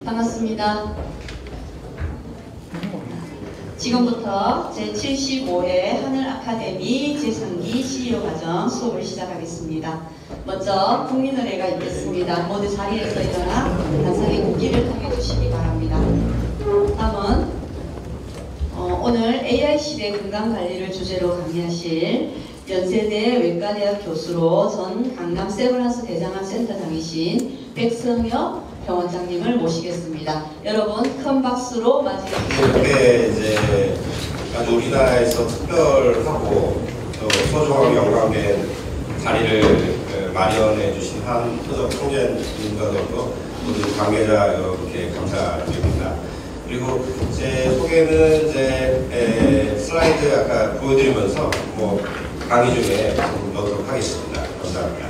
반갑습니다. 지금부터 제75회 하늘아카데미 제3기 CEO 과정 수업을 시작하겠습니다. 먼저 국민의례가 있겠습니다. 모두 자리에서 일어나 단상에 국기를 통해주시기 바랍니다. 다음은 오늘 AI 시대 건강관리를 주제로 강의하실 연세대 외과대학 교수로 전 강남 세브란스 대장암 센터장이신 백성혁 병원장님을 모시겠습니다. 여러분 큰 박수로 맞이해주시기 바랍니다. 이제 아주 우리나라에서 특별하고 또 소중하고 영광된 자리를 마련해 주신 한 토적 총재님과도 모두 관계자 여러분께 감사드립니다. 그리고 제 소개는 이제 슬라이드 아까 보여드리면서 강의 중에 좀 넣도록 하겠습니다. 감사합니다.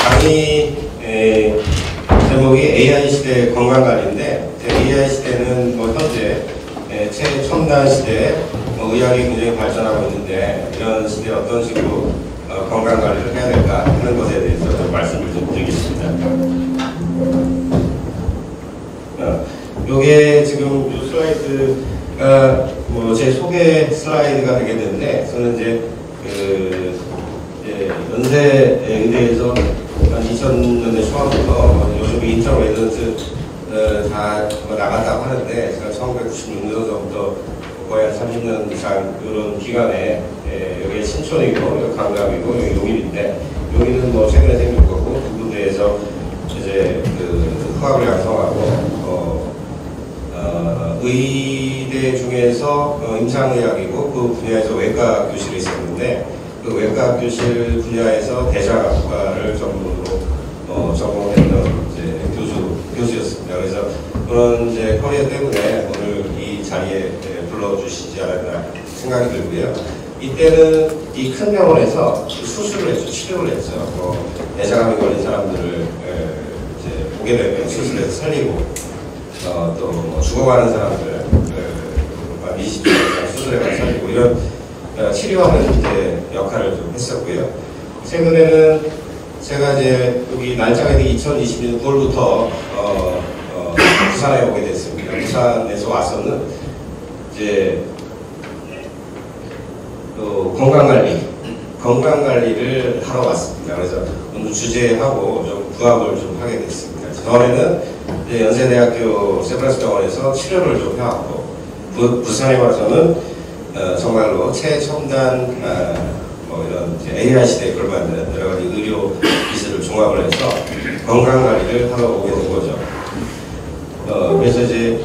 강의 제목이 AI 시대 건강관리인데, AI 시대는 현재 최첨단 시대에 의학이 굉장히 발전하고 있는데, 이런 시대에 어떤 식으로 건강관리를 해야 될까 하는 것에 대해서 좀 말씀을 좀 드리겠습니다. 요게 지금 이 슬라이드가 제 소개 슬라이드가 되겠는데, 저는 이제 연세 의대에서 한 2000년대 초반부터 요즘 인턴 레지던트 다 나갔다고 하는데, 제가 1996년도부터 거의 한 30년 이상 이런 기간에 여기 신촌이고 강남이고 여기 용인인데, 용인은 최근에 생긴 거고 두 군데에서 이제 후학을 양성하고 의대 중에서 임상의학이고 그 분야에서 외과 교실이 있었는데, 그 외과 교실 분야에서 대장학과를 전문으로 전공했던 교수였습니다. 그래서 그런 이제 커리어 때문에 오늘 이 자리에 불러주시지 않았나 생각이 들고요. 이때는 이 큰 병원에서 수술을 했죠, 치료를 했죠. 대장암이 걸린 사람들을 이제 보게 되면 수술해서 살리고, 또 죽어가는 사람들 20년 이상 수술해서 살리고, 이런 치료하는 이제 역할을 좀 했었고요. 최근에는 제가 이제 여기 날짜가 2020년 9월부터 부산에 오게 됐습니다. 부산에서 와서는 이제 건강관리를 하러 왔습니다. 그래서 오늘 주제하고 좀 부합을 좀 하게 됐습니다. 전에는 이제 연세대학교 세브란스 병원에서 치료를 좀 해왔고, 부산에 와서는 정말로 최첨단 이런 AI 시대에 걸맞는 여러 가지 의료 기술을 종합을 해서 건강관리를 하러 오게 된 거죠. 그래서 이제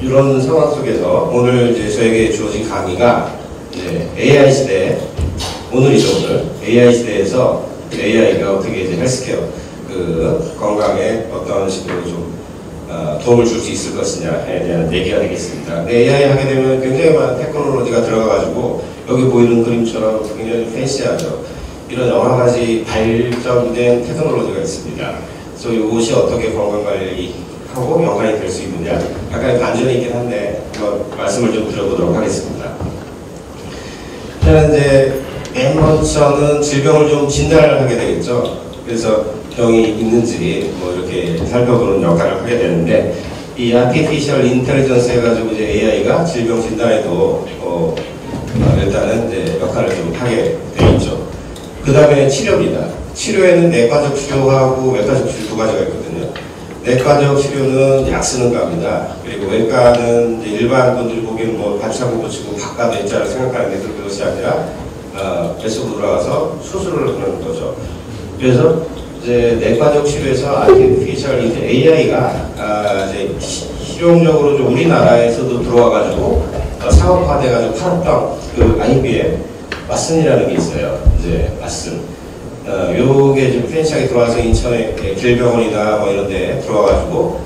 이런 상황 속에서 오늘 이제 저에게 주어진 강의가 이제 AI 시대, 오늘이죠. 오늘 AI 시대에서 AI가 어떻게 이제 헬스케어 건강에 어떤 식으로 좀 도움을 줄 수 있을 것이냐에 대한 얘기가 되겠습니다. AI 하게 되면 굉장히 많은 테크놀로지가 들어가가지고 여기 보이는 그림처럼 굉장히 팬시하죠. 이런 여러 가지 발전된 테크놀로지가 있습니다. 그래서 이것이 어떻게 건강관리하고 연관이 될 수 있느냐, 약간 반전이 있긴 한데 한번 말씀을 좀 드려보도록 하겠습니다. 일단 이제 맨 먼저는 질병을 좀 진단을 하게 되겠죠. 그래서 병이 있는지 이렇게 살펴보는 역할을 하게 되는데, 이 아티피셜 인텔리전스 해가지고 이제 AI가 질병 진단에도 일단은 이제 역할을 좀 하게 되어 있죠. 그 다음에 치료입니다. 치료에는 내과적 치료하고 외과적 치료 두 가지가 있거든요. 내과적 치료는 약 쓰는 겁니다. 그리고 외과는 이제 일반 분들이 보기에는 반창고 고치고 바깥 내자를 생각하는데 그것이 아니라 뱃속으로 들어가서 수술을 하는 거죠. 그래서 이제 내과적 치료에서 아티피셜 AI가 이제 실용적으로 좀 우리나라에서도 들어와가지고 상업화돼가지고 팔았던 그 IBM 왓슨이라는 게 있어요. 이제 왓슨. 요게 지금 프랜차이즈 들어와서 인천의 길병원이나 이런 데 들어와가지고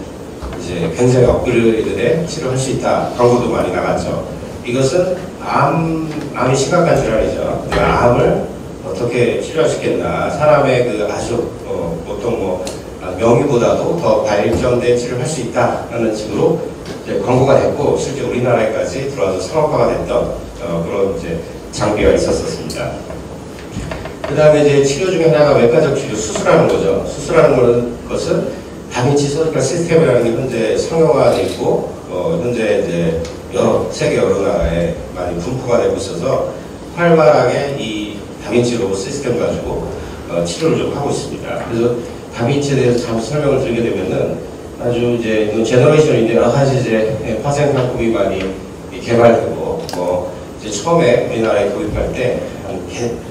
이제 굉장히 업그레이드돼 치료할 수 있다. 광고도 많이 나갔죠. 이것은 암이 심각한 질환이죠. 그 암을 어떻게 치료할 수 있겠나. 사람의 아주 보통 명의보다도 더 발전된 치료를 할 수 있다라는 식으로 이제 광고가 됐고, 실제 우리나라에까지 들어와서 상업화가 됐던 그런 이제 장비가 있었습니다. 그 다음에 이제 치료 중에 하나가 외과적 치료, 수술하는 거죠. 수술하는 것은 다빈치 서지컬 시스템이라는 게 현재 상용화되어 있고, 현재 이제 세계 여러 나라에 많이 분포가 되고 있어서 활발하게 이 다빈치 로봇 시스템 가지고 치료를 좀 하고 있습니다. 그래서 다빈치에 대해서 잠시 설명을 드리게 되면은 아주 이제 제너레이션인데 여러 가지 이제 파생 상품이 많이 개발되고, 이제 처음에 우리나라에 도입할 때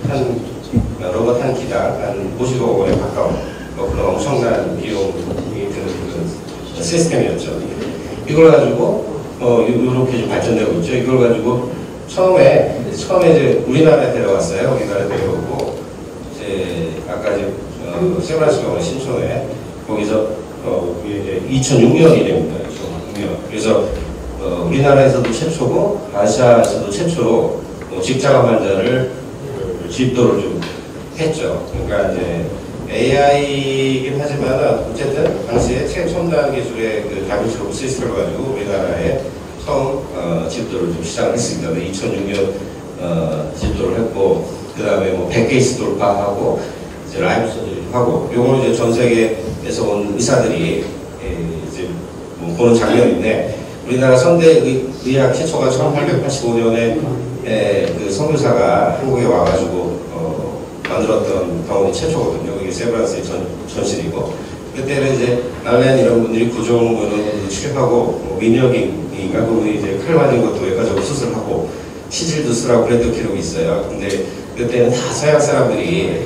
한 로봇 한 기당 한 50억 원에 가까운 그런 엄청난 비용이 드는 그 시스템이었죠. 이걸 가지고 이렇게 좀 발전되고 있죠. 이걸 가지고 처음에 이제 우리나라에 데려왔어요. 우리나라에 데려오고 이제 아까 이제 샌프란시스코 신촌에 거기서 이제 2006년이 됩니다. 2006년. 그래서 우리나라에서도 최초고 아시아에서도 최초로 직장암 환자를 집도를 좀 했죠. 그러니까 이제 AI이긴 하지만 어쨌든 당시에 최첨단 기술의 그 다빈치 로봇 시스템을 가지고 우리나라에 처음 집도를 좀 시작을 했습니다. 2006년 집도를 했고, 그 다음에 뭐 100케이스 돌파하고 이제 라이브 서저리 하고, 요거는 이제 전 세계에서 온 의사들이 이제 뭐 보는 장면인데, 우리나라 선대의학 최초가 1885년에 그 선교사가 한국에 와가지고 만들었던 병원이 최초거든요. 이게 세브란스의 전신이고, 그때는 이제 알렌 이런 분들이 구조물을 치료하고 민혁인가 그리고 이제 칼 맞은 것도 외과적으로 수술하고 치질도 쓰라고 그랬던 기록이 있어요. 근데 그때는 다 서양 사람들이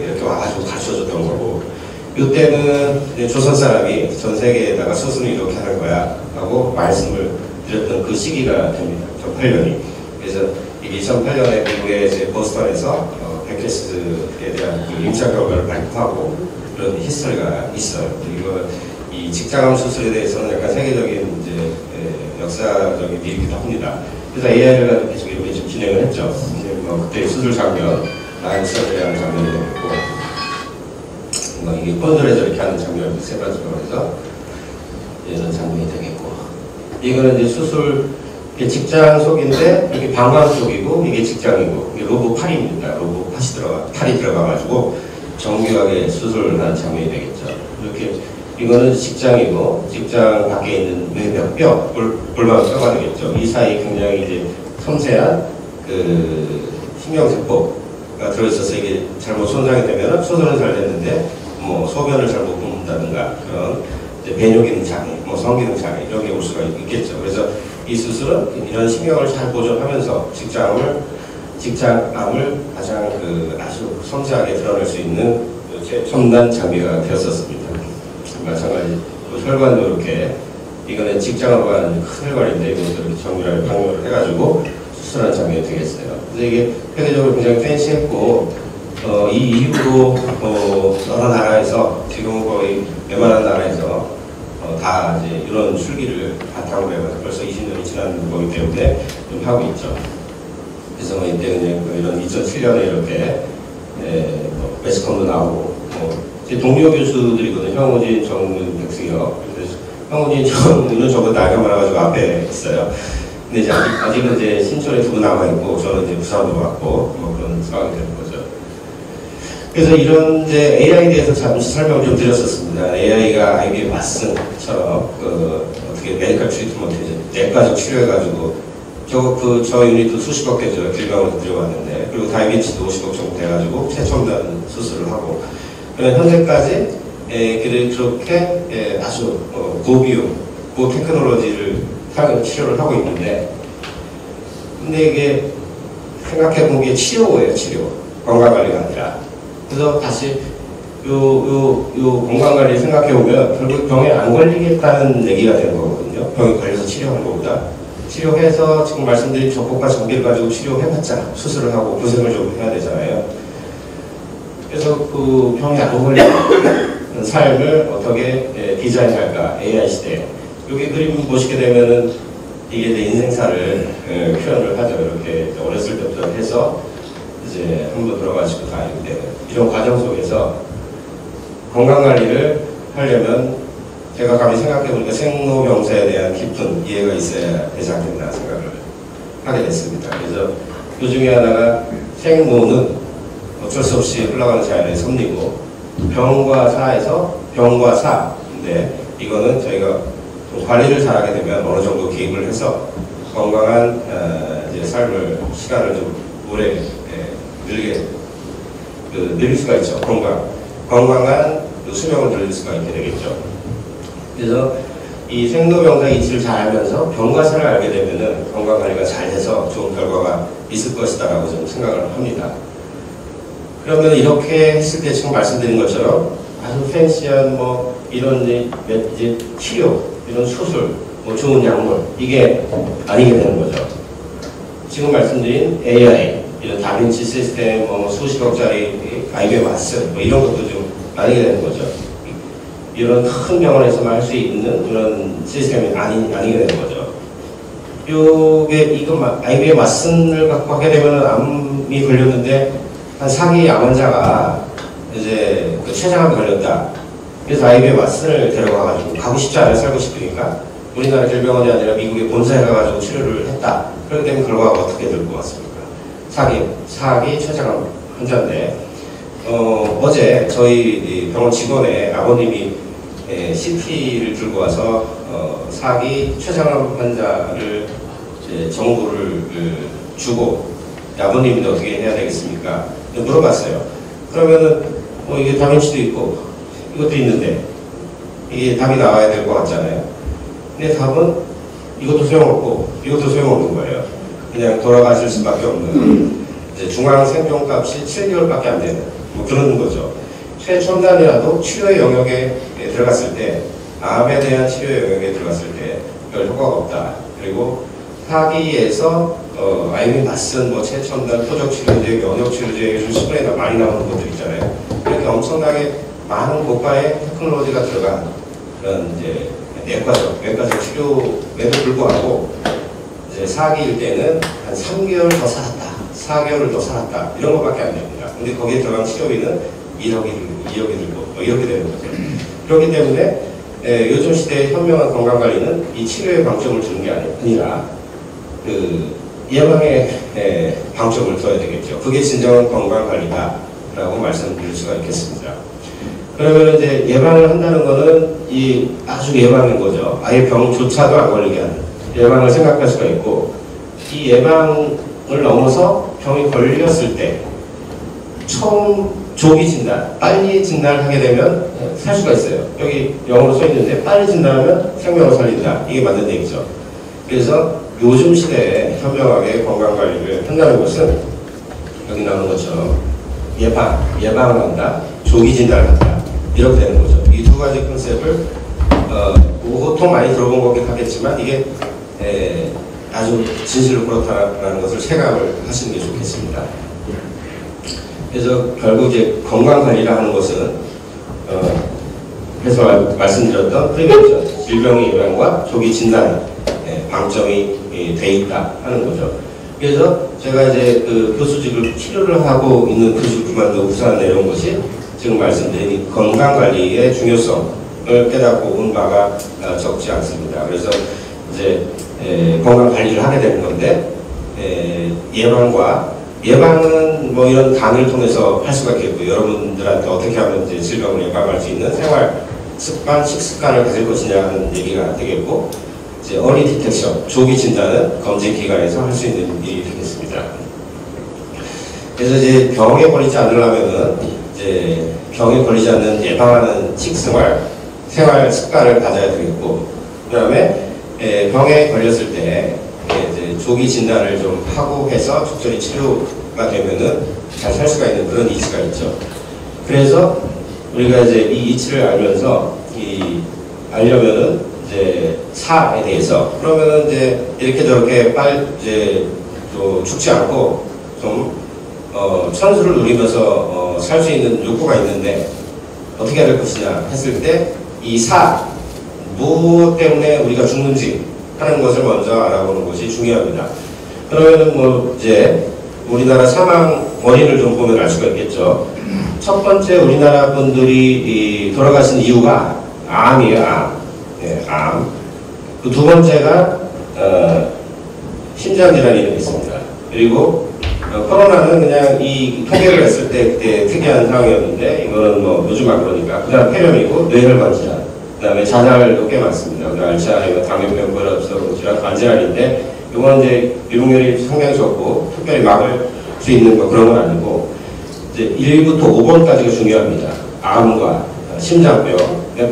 이렇게 와가지고 가르쳐줬던 거고, 이때는 조선 사람이 전 세계에다가 수술을 이렇게 하는 거야 하고 말씀을 드렸던 그 시기가 됩니다. 2008년이. 그래서 2008년에 미국의 이제 보스턴에서 백캐스트에 대한 그 임상 결과를 발표하고 그런 히스토리가 있어요. 이 직장암 수술에 대해서는 약간 세계적인 이제 역사적인 일이기도 합니다. 그래서 AI를 가지고 계속 이렇게 좀 진행을 했죠. 그때 수술 장면, 라인 서저리하는 장면이 있고, 이게 펀드레저 이렇게 하는 장면이 세브란스병원에서 이런 장면이 되겠고, 이거는 이제 수술 직장 속인데 이게 방광 쪽이고 이게 직장이고, 이게 로봇 팔입니다. 로봇 팔이 들어가가지고 정교하게 수술을 하는 장면이 되겠죠. 이렇게 이거는 직장이고, 직장 밖에 있는 외벽 뼈, 골반 뼈가 되겠죠. 이 사이 굉장히 이제 섬세한 그 신경세포가 들어있어서 이게 잘못 손상이 되면 수술은 잘 됐는데 뭐 소변을 잘못 뿜는다든가 그런 이제 배뇨 기능 장애, 뭐 성기능 장애 이런 게 올 수가 있겠죠. 그래서 이 수술은 이런 신경을 잘 보존하면서 직장암을 가장 그 아주 섬세하게 드러낼 수 있는 첨단 장비가 되었었습니다. 마찬가지 혈관도 이렇게, 이거는 직장암과 큰 혈관인데 이것도 정밀하게 방역을 해가지고 수술하는 장면이 되겠어요. 그래서 이게 세계적으로 굉장히 팬시했고, 이 이후로 여러 나라에서 지금 거의 웬만한 나라에서 다 이제 이런 술기를 바탕으로 해서 벌써 20년이 지난 거기 때문에 좀 하고 있죠. 그래서 뭐 이때 그냥 이런 2007년에 이렇게 매스컴도 나오고, 제 동료 교수들이거든요. 형우진, 정은, 백승혁. 그래서 형우진, 정은은 저보다 나이가 많아가지고 앞에 있어요. 근데 이제 아직은 이제 신촌에 두 분 남아있고, 저는 이제 부산으로 왔고, 뭐 그런 상황이 되는 거죠. 그래서 이런 이제 AI에 대해서 잠시 설명을 좀 드렸었습니다. AI가 IBM 왓슨처럼 어떻게 메디컬 트리트먼트, 내과적 치료해가지고, 저 유닛도 수십억 개죠. 길병원에서 들여왔는데, 그리고 다이비치도 50억 정도 돼가지고 최첨단 수술을 하고, 현재까지 그렇게 아주 고비용, 고테크놀로지를 치료를 하고 있는데, 근데 이게 생각해보면 이게 치료예요, 치료. 건강관리가 아니라. 그래서 다시 요 건강관리 생각해보면 결국 병에 안 걸리겠다는 얘기가 되는 거거든요. 병에 걸려서 치료하는 것보다. 치료해서 지금 말씀드린 적법과 장비를 가지고 치료해봤자 수술을 하고 고생을 좀 해야 되잖아요. 그래서 그 병에 안 걸리는 삶을 어떻게 디자인할까, AI 시대에. 여기 그림 보시게 되면은 이게 내 인생사를 표현을 하죠. 이렇게 어렸을 때부터 해서 이제 한번 들어가시고 다 이렇게 이런 과정 속에서 건강관리를 하려면 제가 감히 생각해보니까 생로병사에 대한 깊은 이해가 있어야 되지 않겠나 생각을 하게 됐습니다. 그래서 그 중에 하나가 생로는 어쩔 수 없이 흘러가는 자연의 섭리고, 병과 사에서 병과 사, 있는데 이거는 저희가 좀 관리를 잘하게 되면 어느 정도 개입을 해서 건강한 이제 삶을 시간을 좀 오래 늘릴 수가 있죠. 건강한 수명을 늘릴 수가 있게 되겠죠. 그래서 이 생로병사 이치를 잘 알면서 병가사를 알게 되면은 건강관리가 잘 돼서 좋은 결과가 있을 것이다라고 저는 생각을 합니다. 그러면 이렇게 했을 때 지금 말씀드린 것처럼 아주 팬시한 뭐 이런 이제 치료, 이런 수술, 뭐 좋은 약물 이게 아니게 되는 거죠. 지금 말씀드린 AI, 이런 다빈치 시스템, 뭐 수십억짜리 IBM 와스 뭐 이런 것도 좀 아니게 되는 거죠. 이런 큰 병원에서만 할 수 있는 그런 시스템이 아니게 되는 거죠. 이거 IBM 왓슨을 갖고 하게 되면 암이 걸렸는데 한 4기 암 환자가 이제 그 췌장암 걸렸다. 그래서 IBM 왓슨을 데려가가지고 가고 싶지 않아요. 살고 싶으니까. 우리나라 질병원이 아니라 미국에 본사에 가가지고 치료를 했다. 그렇기 때문에 결과가 어떻게 될 것 같습니까? 4기 췌장암 환자인데 어제 저희 병원 직원의 아버님이 CT를 들고 와서 4기 췌장암 환자를 정보를 주고 아버님이 어떻게 해야 되겠습니까? 물어봤어요. 그러면은 이게 다빈치도 있고 이것도 있는데 이게 답이 나와야 될 것 같잖아요. 근데 답은 이것도 소용없고 이것도 소용없는 거예요. 그냥 돌아가실 수밖에 없는 이제 중앙 생존값이 7개월밖에 안 되는 뭐 그런 거죠. 최첨단이라도 치료의 영역에 들어갔을 때 암에 대한 치료의 영역에 들어갔을 때 별 효과가 없다. 그리고 4기에서 IBM 왓슨, 뭐 최첨단 토적치료제, 면역치료제 요즘 신문에 많이 나오는 것들 있잖아요. 이렇게 엄청나게 많은 고가의 테크놀로지가 들어간 그런 이제 외과적 치료에도 불구하고 이제 4기일 때는 한 3개월 더 살았다, 4개월을 더 살았다 이런 것밖에 안 됩니다. 근데 거기에 들어간 치료비는 1억이 들고 2억이 들고 뭐 이렇게 되는 거죠. 그렇기 때문에 요즘 시대의 현명한 건강관리는 이 치료에 방점을 두는 게 아니라 그 예방에 방점을 둬야 되겠죠. 그게 진정한 건강관리다라고 말씀드릴 수가 있겠습니다. 그러면 이제 예방을 한다는 거는 이 아주 예방인 거죠. 아예 병조차도 안 걸리게 하는 예방을 생각할 수가 있고, 이 예방을 넘어서 병이 걸렸을 때 처음 조기 진단, 빨리 진단을 하게 되면 살 수가 있어요. 여기 영어로 써 있는데 빨리 진단하면 생명을 살린다. 이게 맞는 얘기죠. 그래서 요즘 시대에 현명하게 건강관리를 한다는 것은 여기 나오는 것처럼 예방을 한다, 조기 진단을 한다. 이렇게 되는 거죠. 이 두 가지 컨셉을 보통 많이 들어본 거긴 하겠지만 이게 아주 진실로 그렇다는 것을 체감을 하시는 게 좋겠습니다. 그래서 결국 이제 건강관리라 하는 것은 그래서 말씀드렸던 프리벤션, 질병의 예방과 조기 진단에 방점이 돼 있다 하는 거죠. 그래서 제가 이제 그 교수직을 치료를 하고 있는 교수를 그만두고 우선 내려온 것이 지금 말씀드린 건강관리의 중요성을 깨닫고 온 바가 적지 않습니다. 그래서 이제 건강관리를 하게 되는 건데 예방은 뭐 이런 단을 통해서 할 수가 있겠고, 여러분들한테 어떻게 하면 이제 질병을 예방할 수 있는 생활 습관, 식습관을 가질 것이냐 하는 얘기가 되겠고, 이제 어리 디텍션, 조기 진단은 검진 기관에서 할 수 있는 일이 되겠습니다. 그래서 이제 병에 걸리지 않으려면은 이제 병에 걸리지 않는 예방하는 식생활, 생활 습관을 가져야 되겠고, 그 다음에 병에 걸렸을 때 이제 조기 진단을 좀 하고 해서 적절히 치료가 되면은 잘 살 수가 있는 그런 이치가 있죠. 그래서 우리가 이제 이 이치를 알면서 알려면은 이제 사에 대해서 그러면은 이제 이렇게 저렇게 이제 또 죽지 않고 좀 천수를 누리면서 살 수 있는 욕구가 있는데 어떻게 해야 될 것이냐 했을 때 이 무엇 때문에 우리가 죽는지 하는 것을 먼저 알아보는 것이 중요합니다. 그러면은 뭐 이제 우리나라 사망 원인을 좀 보면 알 수가 있겠죠. 첫 번째 우리나라 분들이 돌아가신 이유가 암이에요. 암. 그 두 번째가 심장질환이 있습니다. 그리고 코로나는 그냥 이 통계를 했을 때 그때 특이한 상황이었는데 이거는 뭐 요즘 막 그러니까 그다음 폐렴이고 뇌혈관 질환 그다음에 자살도 꽤 많습니다. 알츠하이머, 당뇨병, 고혈압성 질환, 관절환인데 이건 이제 유병률이 상당히 적고 특별히 막을 수 있는 거 그런 건 아니고 이제 1부터 5번까지가 중요합니다. 암과 심장병,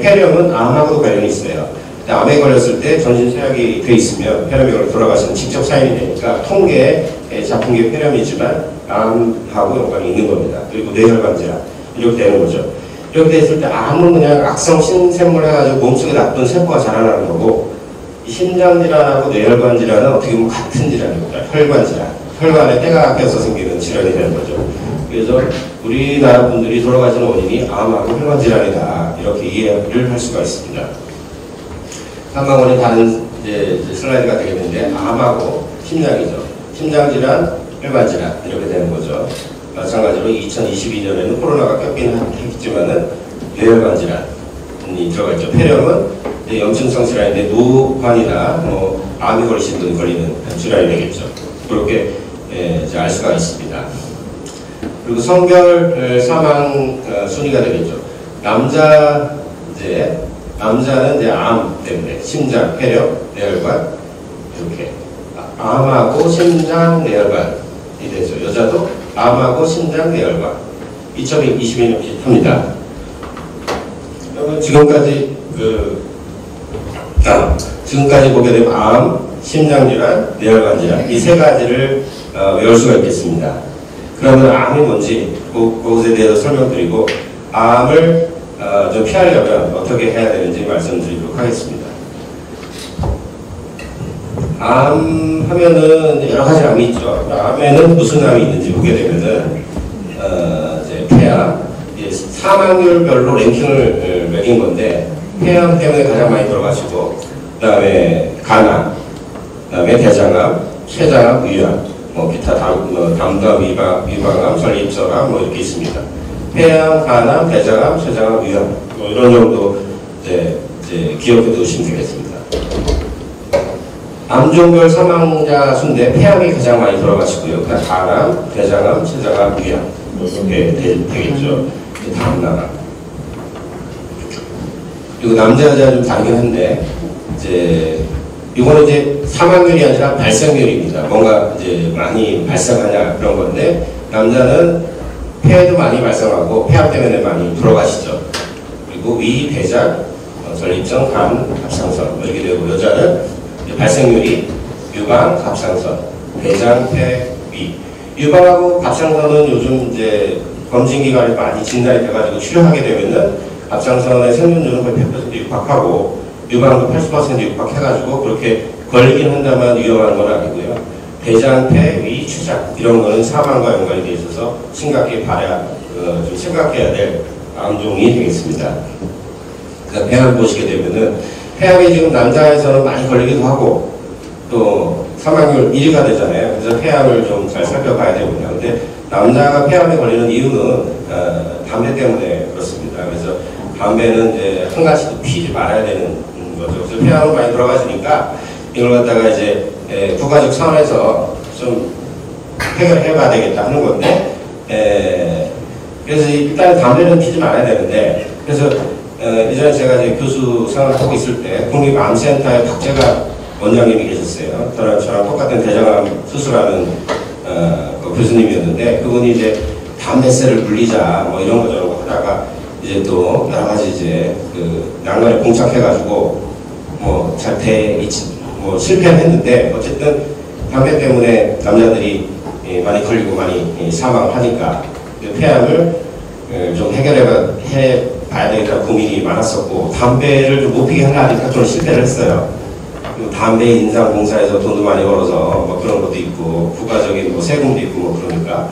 폐렴은 암하고도 관련이 있어요. 암에 걸렸을 때 전신 쇠약이 돼 있으면 폐렴이 돌아가시는 직접 사인이 되니까 통계에 잡힌 게 폐렴이지만 암하고 연관이 있는 겁니다. 그리고 뇌혈관 질환 이렇게 되는 거죠. 이렇게 됐을 때 암은 그냥 악성 신샘물 해가지고 몸속에 나쁜 세포가 자라나는 거고 이 심장 질환하고 뇌혈관 질환은 어떻게 보면 같은 질환입니다. 혈관 질환, 혈관에 때가 껴서 생기는 질환이 되는 거죠. 그래서 우리나라 분들이 돌아가시는 원인이 암하고 혈관 질환이다 이렇게 이해를 할 수가 있습니다. 한방울은 다른 이제 슬라이드가 되겠는데 암하고 심장이죠. 심장 질환, 혈관 질환 이렇게 되는 거죠. 마찬가지로 2022년에는 코로나가 꼈긴 했지만은 뇌혈관 질환이 들어가 있죠. 폐렴은 염증성 질환인데 노환이나 암이 걸리신 분이 걸리는 질환이 되겠죠. 그렇게 이제 알 수가 있습니다. 그리고 성별 사망 순위가 되겠죠. 남자는 이제 암 때문에 심장, 폐렴, 뇌혈관 이렇게 암하고 심장, 뇌혈관이 되죠. 여자도 암하고 심장, 뇌혈관 2022년 비슷합니다. 지금까지 보게 되면 암, 심장질환, 뇌혈관 질환 이 세 가지를 외울 수가 있겠습니다. 그러면 암이 뭔지 그것에 대해서 설명드리고 암을 좀 피하려면 어떻게 해야 되는지 말씀드리도록 하겠습니다. 암 하면은 여러 가지 암이 있죠. 암에는 무슨 암이 있는지 보게 되면은 이제 폐암, 사망률별로 랭킹을 매긴 건데 폐암 때문에 가장 많이 들어가시고 그다음에 간암, 그다음에 대장암, 췌장암, 위암, 기타 담담, 위방암, 전립선암 이렇게 있습니다. 폐암, 간암, 대장암, 췌장암, 위암 이런 정도 이제 기억해 두시면 되겠습니다. 암종별 사망자 수인데 폐암이 가장 많이 들어가시고요. 그다음 간암, 대장암, 췌장암, 위암 이렇게 되겠죠. 다음 나라. 그리고 남자 여자 좀 다르긴 한데 이거는 이제 사망률이 아니라 발생률입니다. 뭔가 이제 많이 발생하냐 그런 건데 남자는 폐도 많이 발생하고 폐암 때문에 많이 돌아가시죠. 그리고 위, 대장, 전립선, 간, 갑상선 이렇게 되고 여자는 발생률이 유방, 갑상선, 대장, 폐, 위. 유방하고 갑상선은 요즘 이제 검진기관에 많이 진단이 돼가지고 치료하게 되면은 갑상선의 생존율은 거의 100% 육박하고 유방도 80% 육박해가지고 그렇게 걸리긴 한다만 위험한 건 아니고요. 대장, 폐, 위, 췌장 이런 거는 사망과 연관이 돼 있어서 심각하게 좀 심각해야 될 암종이 되겠습니다. 그러니까 폐암 보시게 되면은 폐암이 지금 남자에서는 많이 걸리기도 하고 또 사망률 1위가 되잖아요. 그래서 폐암을 좀 잘 살펴봐야 되거든요. 근데 남자가 폐암에 걸리는 이유는 담배 때문에 그렇습니다. 그래서 담배는 이제 한 가지도 피지 말아야 되는 거죠. 그래서 폐암을 많이 들어가시니까 이걸 갖다가 이제 국가적 차원에서 좀 해결해 봐야 되겠다 하는 건데 그래서 일단 담배는 피지 말아야 되는데 그래서 예전에 제가 이제 교수 생활을 하고 있을 때 국립암센터에 박재가 원장님이 계셨어요. 저랑 똑같은 대장암 수술하는 교수님이었는데 그분이 이제 담배세를 물리자 이런 거 저런 거 하다가 이제 또 여러 가지 이제 난관에 봉착해가지고 실패는 했는데 어쨌든 담배 때문에 남자들이 많이 걸리고 많이 사망하니까 폐암을 좀 해결해 봐야 되겠다 고민이 많았었고 담배를 좀 못 피게 하려니까 좀 실패를 했어요. 담배 인상 공사에서 돈도 많이 벌어서 그런 것도 있고 국가적인 세금도 있고 그러니까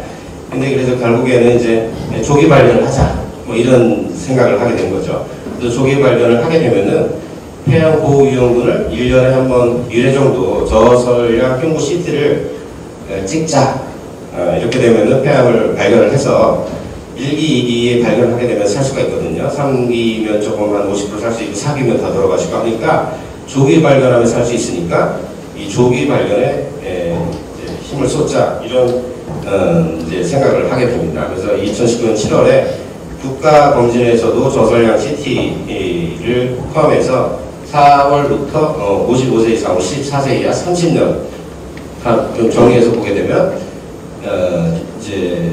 근데 그래서 결국에는 이제 조기 발견을 하자 이런 생각을 하게 된 거죠. 그래서 조기 발견을 하게 되면은 폐암 고위험군을 1년에 한 번 1회 정도 저설약 흉부 CT를 찍자. 이렇게 되면은 폐암을 발견을 해서 1기, 2기에 발견을 하게 되면 살 수가 있거든요. 3기면 조금 한 50% 살 수 있고 4기면 다 들어가시고 하니까 조기 발견하면 살 수 있으니까 이 조기 발견에 힘을 쏟자 이런 이제 생각을 하게 됩니다. 그래서 2019년 7월에 국가검진에서도 저설량 CT를 주기를 포함해서 4월부터 55세 이상 14세 이하 30년 좀 정리해서 보게 되면 이제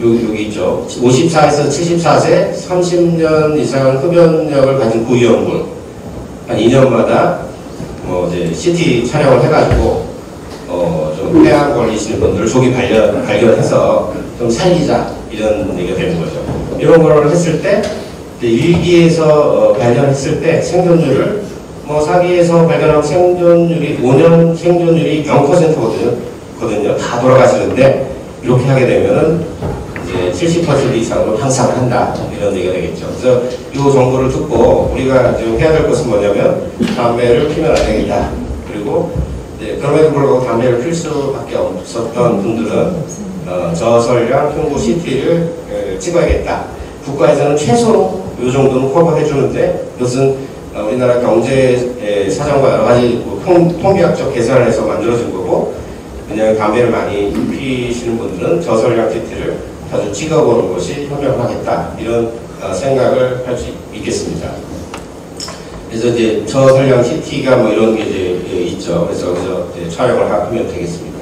여기 있죠. 54에서 74세 30년 이상 흡연력을 가진 고위험군 한 2년마다 뭐 이제 CT 촬영을 해가지고 좀 폐암 걸리시는 분들을 조기 발견해서 좀 살리자 이런 얘기가 되는 거죠. 이런 거를 했을 때 일기에서 발견했을 때 생존율을 뭐 4기에서 발견한 생존율이 5년 생존율이 0%거든요. 다 돌아가시는데 이렇게 하게 되면은 이제 70% 이상으로 향상을 한다 이런 얘기가 되겠죠. 그래서 이 정보를 듣고 우리가 좀 해야 될 것은 뭐냐면 담배를 피면 안 되겠다. 그리고 그럼에도 불구하고 담배를 필 수밖에 없었던 분들은 저설량 흉부 CT를 찍어야겠다. 국가에서는 최소로 이 정도는 커버해 주는데 이것은 우리나라 경제 사정과 여러 가지 통계학적 계산을 해서 만들어진 거고 그냥 담배를 많이 피시는 분들은 저설량 CT를 자주 찍어보는 것이 현명하겠다 이런 생각을 할 수 있겠습니다. 그래서 이제 저설량 CT가 뭐 이런 게 이제 있죠. 그래서 여기서 촬영을 하면 되겠습니다.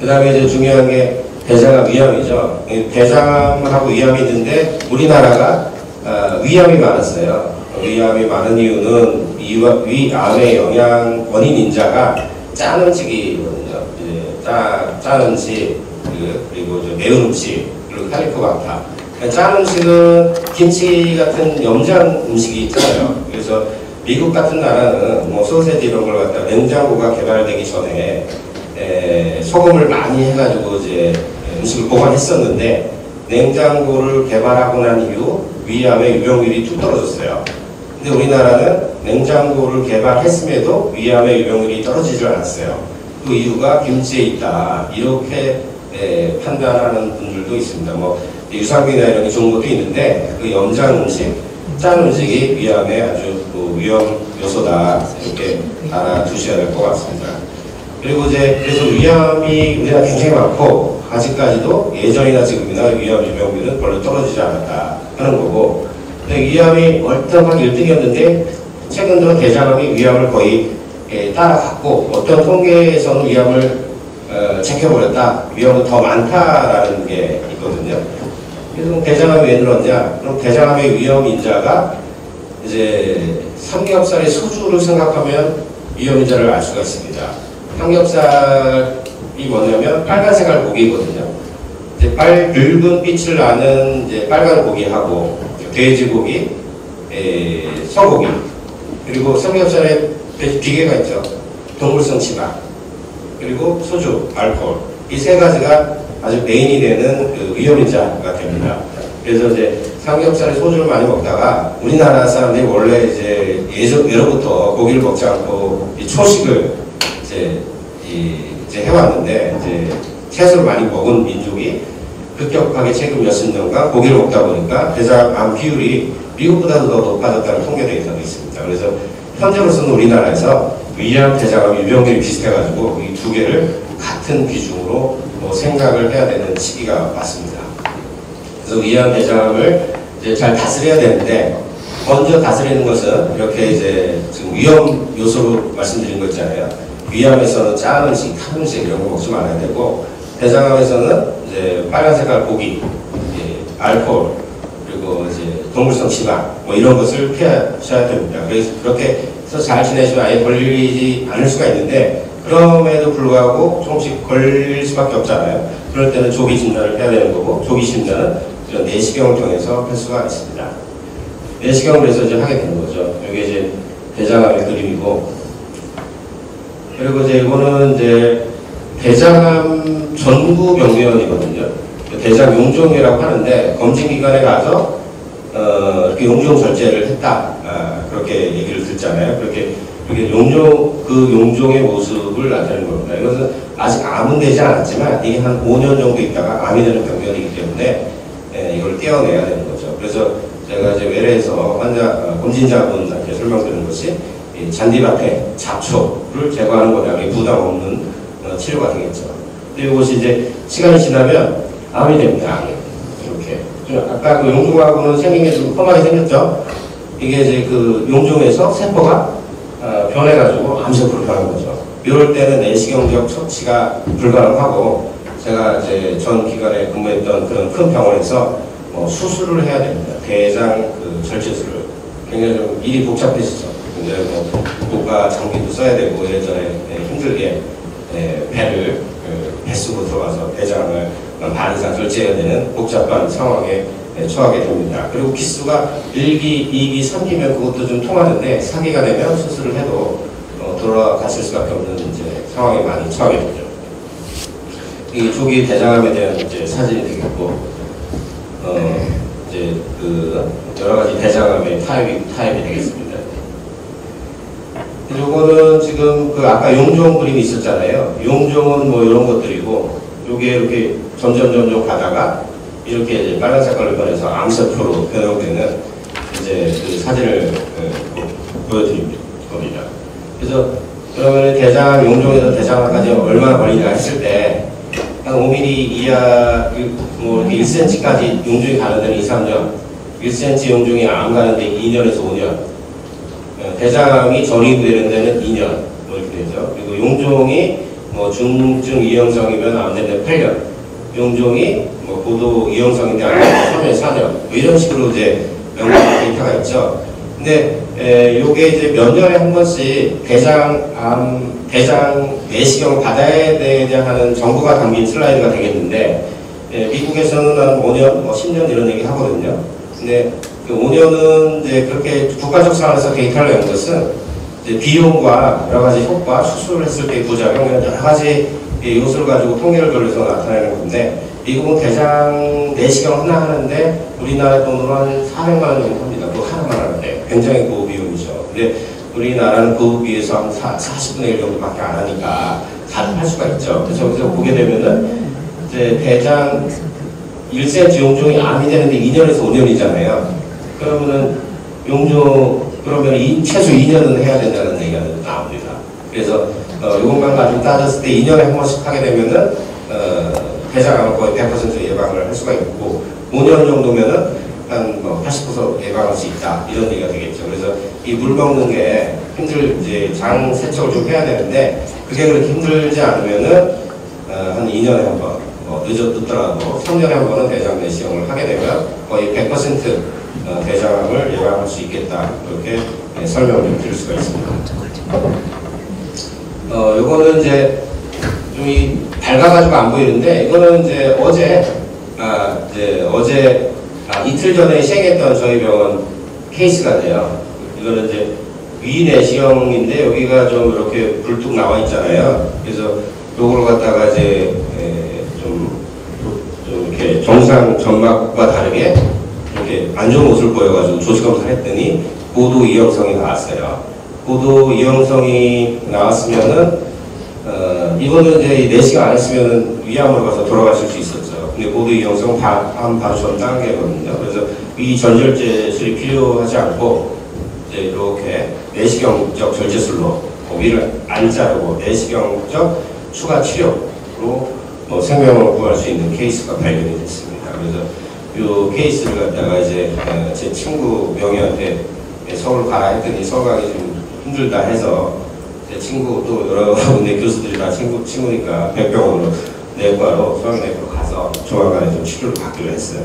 그 다음에 이제 중요한 게 대장암 위암이죠. 대장암하고 위암이 있는데 우리나라가 위암이 많았어요. 위암이 많은 이유는 위암의 영양 원인 인자가 짠 음식이거든요. 짠 음식 그리고 매운 음식 그리고 칼리포강타. 짠 음식은 김치 같은 염장 음식이 있잖아요. 그래서 미국 같은 나라는 뭐 소세지 이런 걸 갖다 냉장고가 개발되기 전에 소금을 많이 해가지고 이제 음식을 보관했었는데 냉장고를 개발하고 난 이후 위암의 유병률이 뚝 떨어졌어요. 근데 우리나라는 냉장고를 개발했음에도 위암의 유병률이 떨어지질 않았어요. 그 이유가 김치에 있다 이렇게 판단하는 분들도 있습니다. 뭐 유산균이나 이런 게 좋은 것도 있는데 그 염장 음식, 짠 음식이 위암의 아주 위험 요소다 이렇게 알아두셔야 될 것 같습니다. 그리고 이제 그래서 위암이 우리나라 굉장히 많고 아직까지도 예전이나 지금이나 위암 유병률은 별로 떨어지지 않았다 하는 거고 위암이 월등하게 1등이었는데 최근 들어 대장암이 위암을 거의 따라갔고 어떤 통계에서는 위암을 제껴버렸다, 위험은 더 많다라는 게 있거든요. 그래서 대장암이 왜 늘었냐? 그럼 대장암의 위험 인자가 이제 삼겹살의 소주를 생각하면 위험 인자를 알 수가 있습니다. 삼겹살이 뭐냐면 빨간색깔 고기거든요. 이제 붉은 빛을 나는 이제 빨간 고기하고 돼지고기, 소고기, 그리고 삼겹살에 비계가 있죠. 동물성 지방, 그리고 소주, 알코올. 이 세 가지가 아주 메인이 되는 그 위험인자가 됩니다. 그래서 이제 삼겹살에 소주를 많이 먹다가 우리나라 사람들이 원래 이제 예로부터 고기를 먹지 않고 이 초식을 이제 해왔는데 이제 채소를 많이 먹은 민족이 급격하게 최근 몇십 년간 고기를 먹다 보니까 대장암 비율이 미국보다도 더 높아졌다는 통계 데이터가 있습니다. 그래서 현재로서는 우리나라에서 위암, 대장암 유병률이 비슷해가지고 이 두 개를 같은 기준으로 생각을 해야 되는 시기가 왔습니다. 그래서 위암, 대장암을 이제 잘 다스려야 되는데 먼저 다스리는 것은 이렇게 이제 지금 위험 요소로 말씀드린 거 있잖아요. 위암에서는 짠 음식, 탄 음식 이런 거 먹지 말아야 되고 대장암에서는 이제 빨간 색깔 고기, 알코올 그리고 이제 동물성 지방 뭐 이런 것을 피하셔야 됩니다. 그래서 그렇게 해서 잘 지내시면 아예 걸리지 않을 수가 있는데 그럼에도 불구하고 조금씩 걸릴 수밖에 없잖아요. 그럴 때는 조기 진단을 해야 되는 거고 조기 진단은 이런 내시경을 통해서 할 수가 있습니다. 내시경을 그래서 이제 하게 되는 거죠. 이게 이제 대장암의 그림이고 그리고 이제 이거는 이제 대장암 전구 병변이거든요. 대장 용종이라고 하는데 검진기관에 가서 이렇게 용종 절제를 했다 그렇게 얘기를 듣잖아요. 그렇게 그 용종의 모습을 나타내는 겁니다. 이것은 아직 암은 되지 않았지만 이게 한 5년 정도 있다가 암이 되는 병변이기 때문에 이걸 떼어내야 되는 거죠. 그래서 제가 이제 외래에서 검진자분한테 설명드리는 것이 이 잔디밭의 잡초를 제거하는 거냐 부담 없는 치료가 되겠죠. 근데 이것이 이제 시간이 지나면 암이 됩니다. 이렇게 아까 그 용종하고는 생긴 게 좀 험하게 생겼죠. 이게 이제 그 용종에서 세포가 변해가지고 암세포로 변한 거죠. 이럴 때는 내시경적 처치가 불가능하고 제가 이제 전 기간에 근무했던 그런 큰 병원에서 수술을 해야 됩니다. 대장 그 절제술을 굉장히 좀 일이 복잡해지죠. 굉장히 고가 장비도 써야 되고 예전에 힘들게 배를 뱃속으로 들어가서 대장을 반 이상 절제해야 되는 복잡한 상황에 처하게 됩니다. 그리고 기수가 1기, 2기, 3기면 그것도 좀 통하는데 4기가 되면 수술을 해도 돌아가실 수밖에 없는 이제 상황에 많이 처하게 되죠. 이 조기 대장암에 대한 이제 사진이 되겠고, 이제 그 여러 가지 대장암의 타입이 되겠습니다. 요거는 지금 그 아까 용종 그림이 있었잖아요. 용종은 뭐 이런 것들이고, 요게 이렇게 점점 가다가 이렇게 이제 빨간 색깔로 변해서 암세포로 변형되는 이제 그 사진을 보여드릴 겁니다. 그래서 그러면 대장, 용종에서 대장암까지 얼마나 걸리냐 했을 때, 한 5mm 이하, 뭐 1cm까지 용종이 가는 데는 2, 3년, 1cm 용종이 암 가는 데 2년에서 5년, 대장암이 전이되는 데는 2년, 뭐 이렇게 되죠. 그리고 용종이 뭐 중증 이형성이면 암 되는 데는 8년, 용종이 뭐 고도 이형성인데 안 되면 3년, 4년, 뭐 이런 식으로 이제 연관 데이터가 있죠. 근데 요게 이제 몇 년에 한 번씩 대장 내시경을 받아야 되냐 하는 정보가 담긴 슬라이드가 되겠는데, 미국에서는 한 5년, 뭐 10년 이런 얘기 하거든요. 근데 그 5년은 이제 그렇게 국가적 상황에서 데이터를 낸 것은 이제 비용과 여러 가지 효과, 수술을 했을 때의 부작용, 여러 가지 요소를 가지고 통계를 돌려서 나타내는 건데, 미국은 대장 내시경을 하나 하는데 우리나라 돈으로 한 400만 원 정도 합니다. 그거 하나만 하는데 굉장히 고비용이죠. 근데 우리나라는 그 비해서 한 40분의 1 정도밖에 안 하니까 잘 할 수가 있죠. 그래서 여기서 보게 되면은 이제 대장 1cm 용종이 암이 되는데 2년에서 5년이잖아요. 그러면은 그러면 최소 2년은 해야 된다는 얘기가 나옵니다. 그래서 이것만 가지고 따졌을 때 2년에 한 번씩 하게 되면은 대장암을 거의 100% 예방을 할 수가 있고, 5년 정도면은 한 80% 예방할 수 있다, 이런 얘기가 되겠죠. 그래서 이 물 먹는 게 이제 장 세척을 좀 해야 되는데, 그게 그렇게 힘들지 않으면은 한 2년에 한 번, 늦더라도 3년에 한 번은 대장 내시경을 하게 되면 거의 100% 대장암을 예방할 수 있겠다, 이렇게 설명을 드릴 수가 있습니다. 요거는 이제 좀 밝아가지고 안 보이는데, 이거는 이제 이틀 전에 시행했던 저희 병원 케이스가 돼요. 이거는 이제 위 내시경인데 여기가 좀 이렇게 불뚝 나와 있잖아요. 그래서 요걸 갖다가 이제 좀 이렇게 정상 점막과 다르게 이렇게 안 좋은 모습을 보여가지고 조직 검사를 했더니 고도 이형성이 나왔어요. 고도 이형성이 나왔으면은 이거는 이제 내시경 안 했으면 위암으로 가서 돌아가실 수 있었죠. 근데 고도 이형성 암 바로 전 단계거든요. 그래서 이 전절제술이 필요하지 않고 이제 이렇게 내시경적 절제술로 위를 안 자르고 내시경적 추가 치료로 생명을 구할 수 있는 케이스가 발견이 됐습니다. 그래서 이 케이스를 갖다가 이제 제 친구 명의한테 서울 가라 했더니 서울 가기 좀 힘들다 해서 제 친구 또 여러 군데 교수들이 다 친구니까 백병원으로 내과로 소아내과로 가서 조만간에 좀 치료를 받기로 했어요.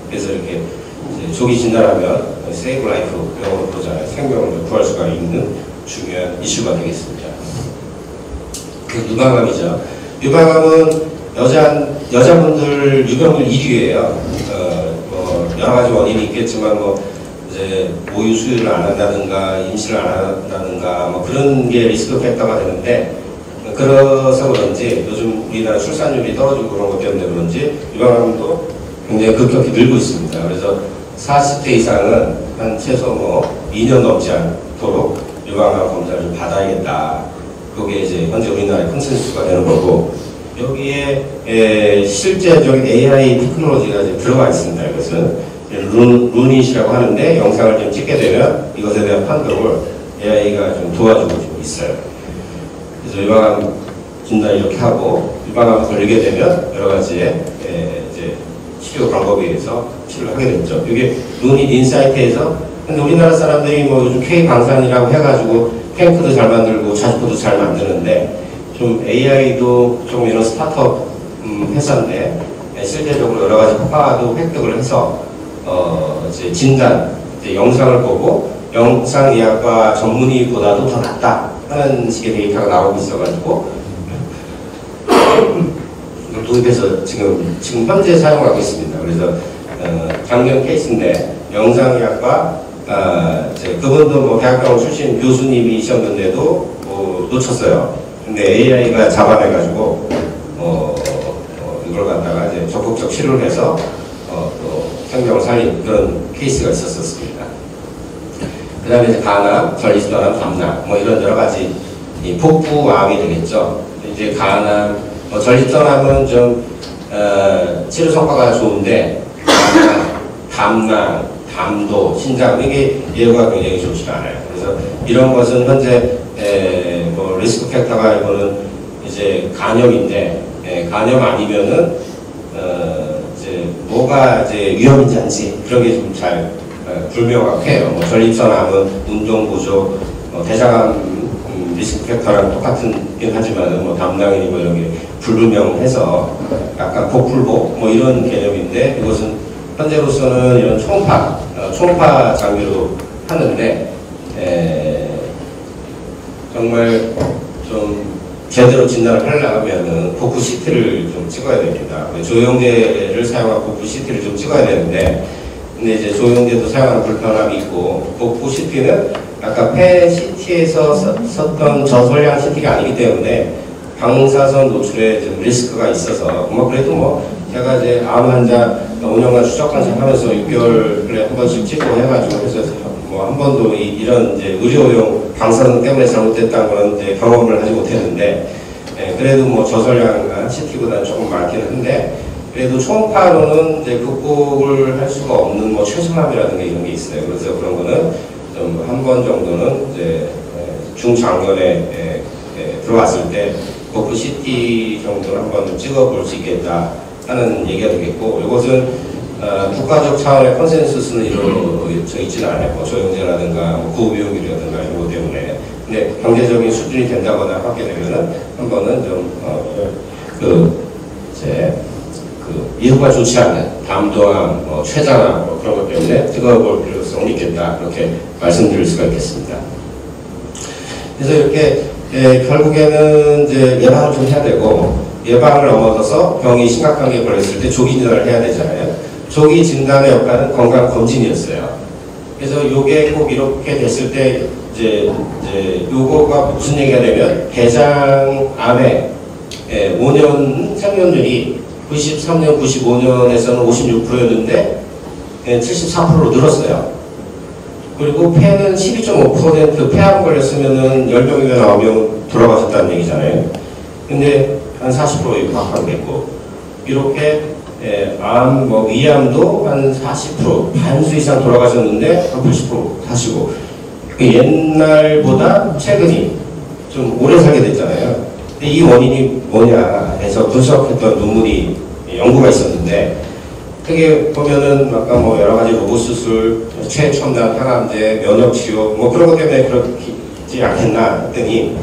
그래서 이렇게 조기 진단하면 세이브 라이프 병원으로 보잖아요. 생명을 구할 수가 있는 중요한 이슈가 되겠습니다. 그 유방암이죠. 유방암은 여자분들 유병률 1위예요. 여러 가지 원인이 있겠지만 이제 모유 수유를 안 한다든가 임신을 안 한다든가 그런 게 리스크 팩터가 되는데, 그래서 그런지 요즘 우리나라 출산율이 떨어지고 그런 것 때문에 그런지 유방암도 굉장히 급격히 늘고 있습니다. 그래서 40대 이상은 한 최소 2년 넘지 않도록 유방암 검사를 좀 받아야겠다. 그게 이제 현재 우리나라의 컨센서스가 되는 거고, 여기에 실제적인 AI 테크놀로지가 이제 들어가 있습니다. 이것은 루닛이라고 하는데, 영상을 좀 찍게 되면 이것에 대한 판독을 AI가 좀 도와주고 좀 있어요. 그래서 유방암 진단 이렇게 하고, 유방암 걸리게 되면 여러 가지의 이제 치료 방법에 의해서 치료를 하게 됐죠. 이게 루닛 인사이트에서 근데 우리나라 사람들이 뭐 요즘 K 방산이라고 해가지고 탱크도 잘 만들고 자주포도 잘 만드는데 좀 AI도 좀 이런 스타트업 회사인데 실제적으로 여러 가지 효과도 획득을 해서 이제 진단, 이제 영상을 보고 영상의학과 전문의보다도 더 낫다 하는 식의 데이터가 나오고 있어가지고 도입해서 지금 현재 사용하고 있습니다. 그래서 작년 케이스인데 영상의학과 이제 그분도 뭐 대학병원 출신 교수님이셨는데도 놓쳤어요. 근데 AI가 잡아내가지고 이걸 갖다가 이제 적극적 치료를 해서 또 생명을 살린 그런 케이스가 있었습니다. 그 다음에 이제 간암, 전립선암, 담낭 뭐 이런 여러 가지 복부암이 되겠죠. 이제 간암, 전립선암은 좀 치료 성과가 좋은데 담낭, 담도, 신장 이게 예후가 굉장히 좋지 않아요. 그래서 이런 것은 현재 뭐 리스크 팩터가 이거는 이제 간염인데 간염 아니면은 이제 뭐가 이제 위험인지 아닌지 그런 게 좀 잘 불명확해요. 뭐 전립선암은 운동 구조, 대장암 리스크 팩터랑 똑같은긴 하지만은 뭐 담낭이니 뭐 이런 게 불분명해서 약간 복불복 뭐 이런 개념인데 이것은 현재로서는 이런 초음파 장비로 하는데 정말 좀 제대로 진단을 하려면은 복부 CT를 좀 찍어야 됩니다. 조영제를 사용한 복부 CT를 좀 찍어야 되는데, 근데 이제 조영제도 사용하는 불편함이 있고, 복부 CT는 아까 폐 CT에서 썼던 저설량 CT가 아니기 때문에 방사선 노출에 좀 리스크가 있어서, 뭐 그래도 뭐 제가 이제 암 환자 5년간 추적 관찰하면서 6개월에 한 번씩 찍고 해가지고 해서 뭐 한 번도 이런 이제 의료용 방사선 때문에 잘못됐다는 건 이제 경험을 하지 못했는데, 그래도 뭐 저설량 CT보다는 조금 많긴 한데, 그래도 초음파로는 이제 극복을 할 수가 없는 뭐 최소암이라든가 이런 게 있어요. 그래서 그런 거는 좀 한 번 정도는 이제 중장년에 들어왔을 때 복부 CT 정도를 한번 찍어볼 수 있겠다 하는 얘기가 되겠고, 이것은 국가적 차원의 컨센서스는 이루어져 있지는 않아요. 뭐 조영제라든가 뭐 고비용이라든가 이런 것 때문에. 근데 경제적인 수준이 된다거나 하게 되면은 한 번은 좀 이후가 좋지 않은 담도암, 췌장암 뭐 그런 것 때문에 찍어볼 필요성이 있겠다 그렇게 말씀드릴 수가 있겠습니다. 그래서 이렇게 결국에는 이제 예방을 좀 해야 되고, 예방을 넘어서서 병이 심각한 게 걸렸을 때 조기 진단을 해야 되잖아요. 조기 진단의 역할은 건강검진이었어요. 그래서 요게 꼭 이렇게 됐을 때 이제 요거가 무슨 얘기가 되면 대장암의 5년 생존율이 93년, 95년에서는 56%였는데 74%로 늘었어요. 그리고 폐는 12.5% 폐암 걸렸으면은 10명이면 9명 돌아가셨다는 얘기잖아요. 근데 한 40% 육박하겠고, 이렇게 암, 뭐 위암도 한 40% 반수 이상 돌아가셨는데 한 80% 사시고, 옛날보다 최근이 좀 오래 살게 됐잖아요. 근데 이 원인이 뭐냐 해서 분석했던 논문이 연구가 있었는데, 크게 보면은 아까 뭐 여러 가지 로봇 수술, 최첨단 항암제, 면역 치료 뭐 그런 것 때문에 그렇지 않겠나 했더니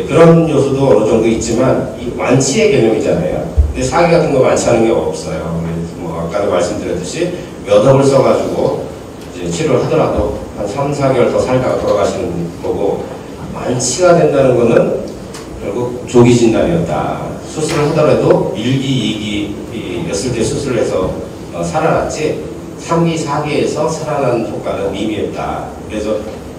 그런 요소도 어느 정도 있지만 이 완치의 개념이잖아요. 근데 사기 같은 거 완치하는 게 없어요. 뭐 아까도 말씀드렸듯이 몇 억을 써가지고 이제 치료를 하더라도 한 3, 4개월 더 살다가 돌아가시는 거고, 완치가 된다는 거는 결국 조기 진단이었다. 수술을 하더라도 1기, 2기였을 때 수술을 해서 살아났지 3기, 4기에서 살아난 효과는 미미했다. 그래서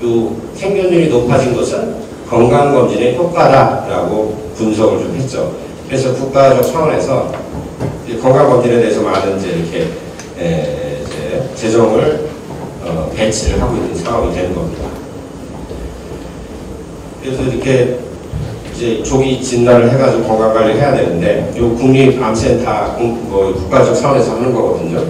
요 생존율이 높아진 것은 건강검진의 효과다라고 분석을 좀 했죠. 그래서 국가적 차원에서 건강검진에 대해서 많은 이제 재정을 배치를 하고 있는 상황이 되는 겁니다. 그래서 이렇게 이제 조기 진단을 해가지고 건강관리를 해야 되는데, 요 국립암센터 뭐 국가적 차원에서 하는 거거든요.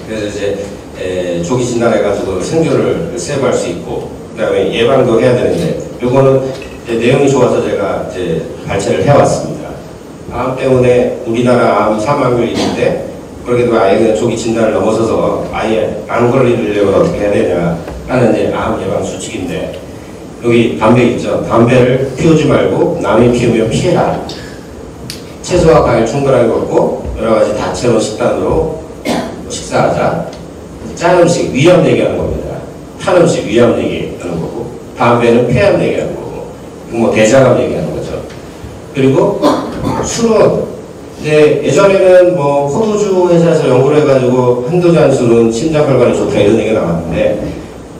그래서 이제 조기 진단해가지고 생존을 세이브할 수 있고, 그다음에 예방도 해야 되는데, 요거는 내용이 좋아서 제가 이제 발췌를 해왔습니다. 암 때문에 우리나라 암 사망률 1위인데 그렇게 되면 아예 그냥 조기 진단을 넘어서서 아예 안 걸리려면 어떻게 해야 되냐 하는 이제 암 예방 수칙인데, 여기 담배 있죠. 담배를 피우지 말고 남이 피우면 피해라. 채소와 과일 충분하게 먹고 여러 가지 다채로운 식단으로 식사하자. 짠 음식 위험 얘기하는 겁니다. 탄 음식 위험 얘기하는 거고, 담배는 폐암 얘기하는 거고, 뭐 대장암 얘기하는 거죠. 그리고 술은 이제 예전에는 뭐 포도주 회사에서 연구를 해가지고 한두 잔 술은 심장 혈관에 좋다 이런 얘기가 나왔는데,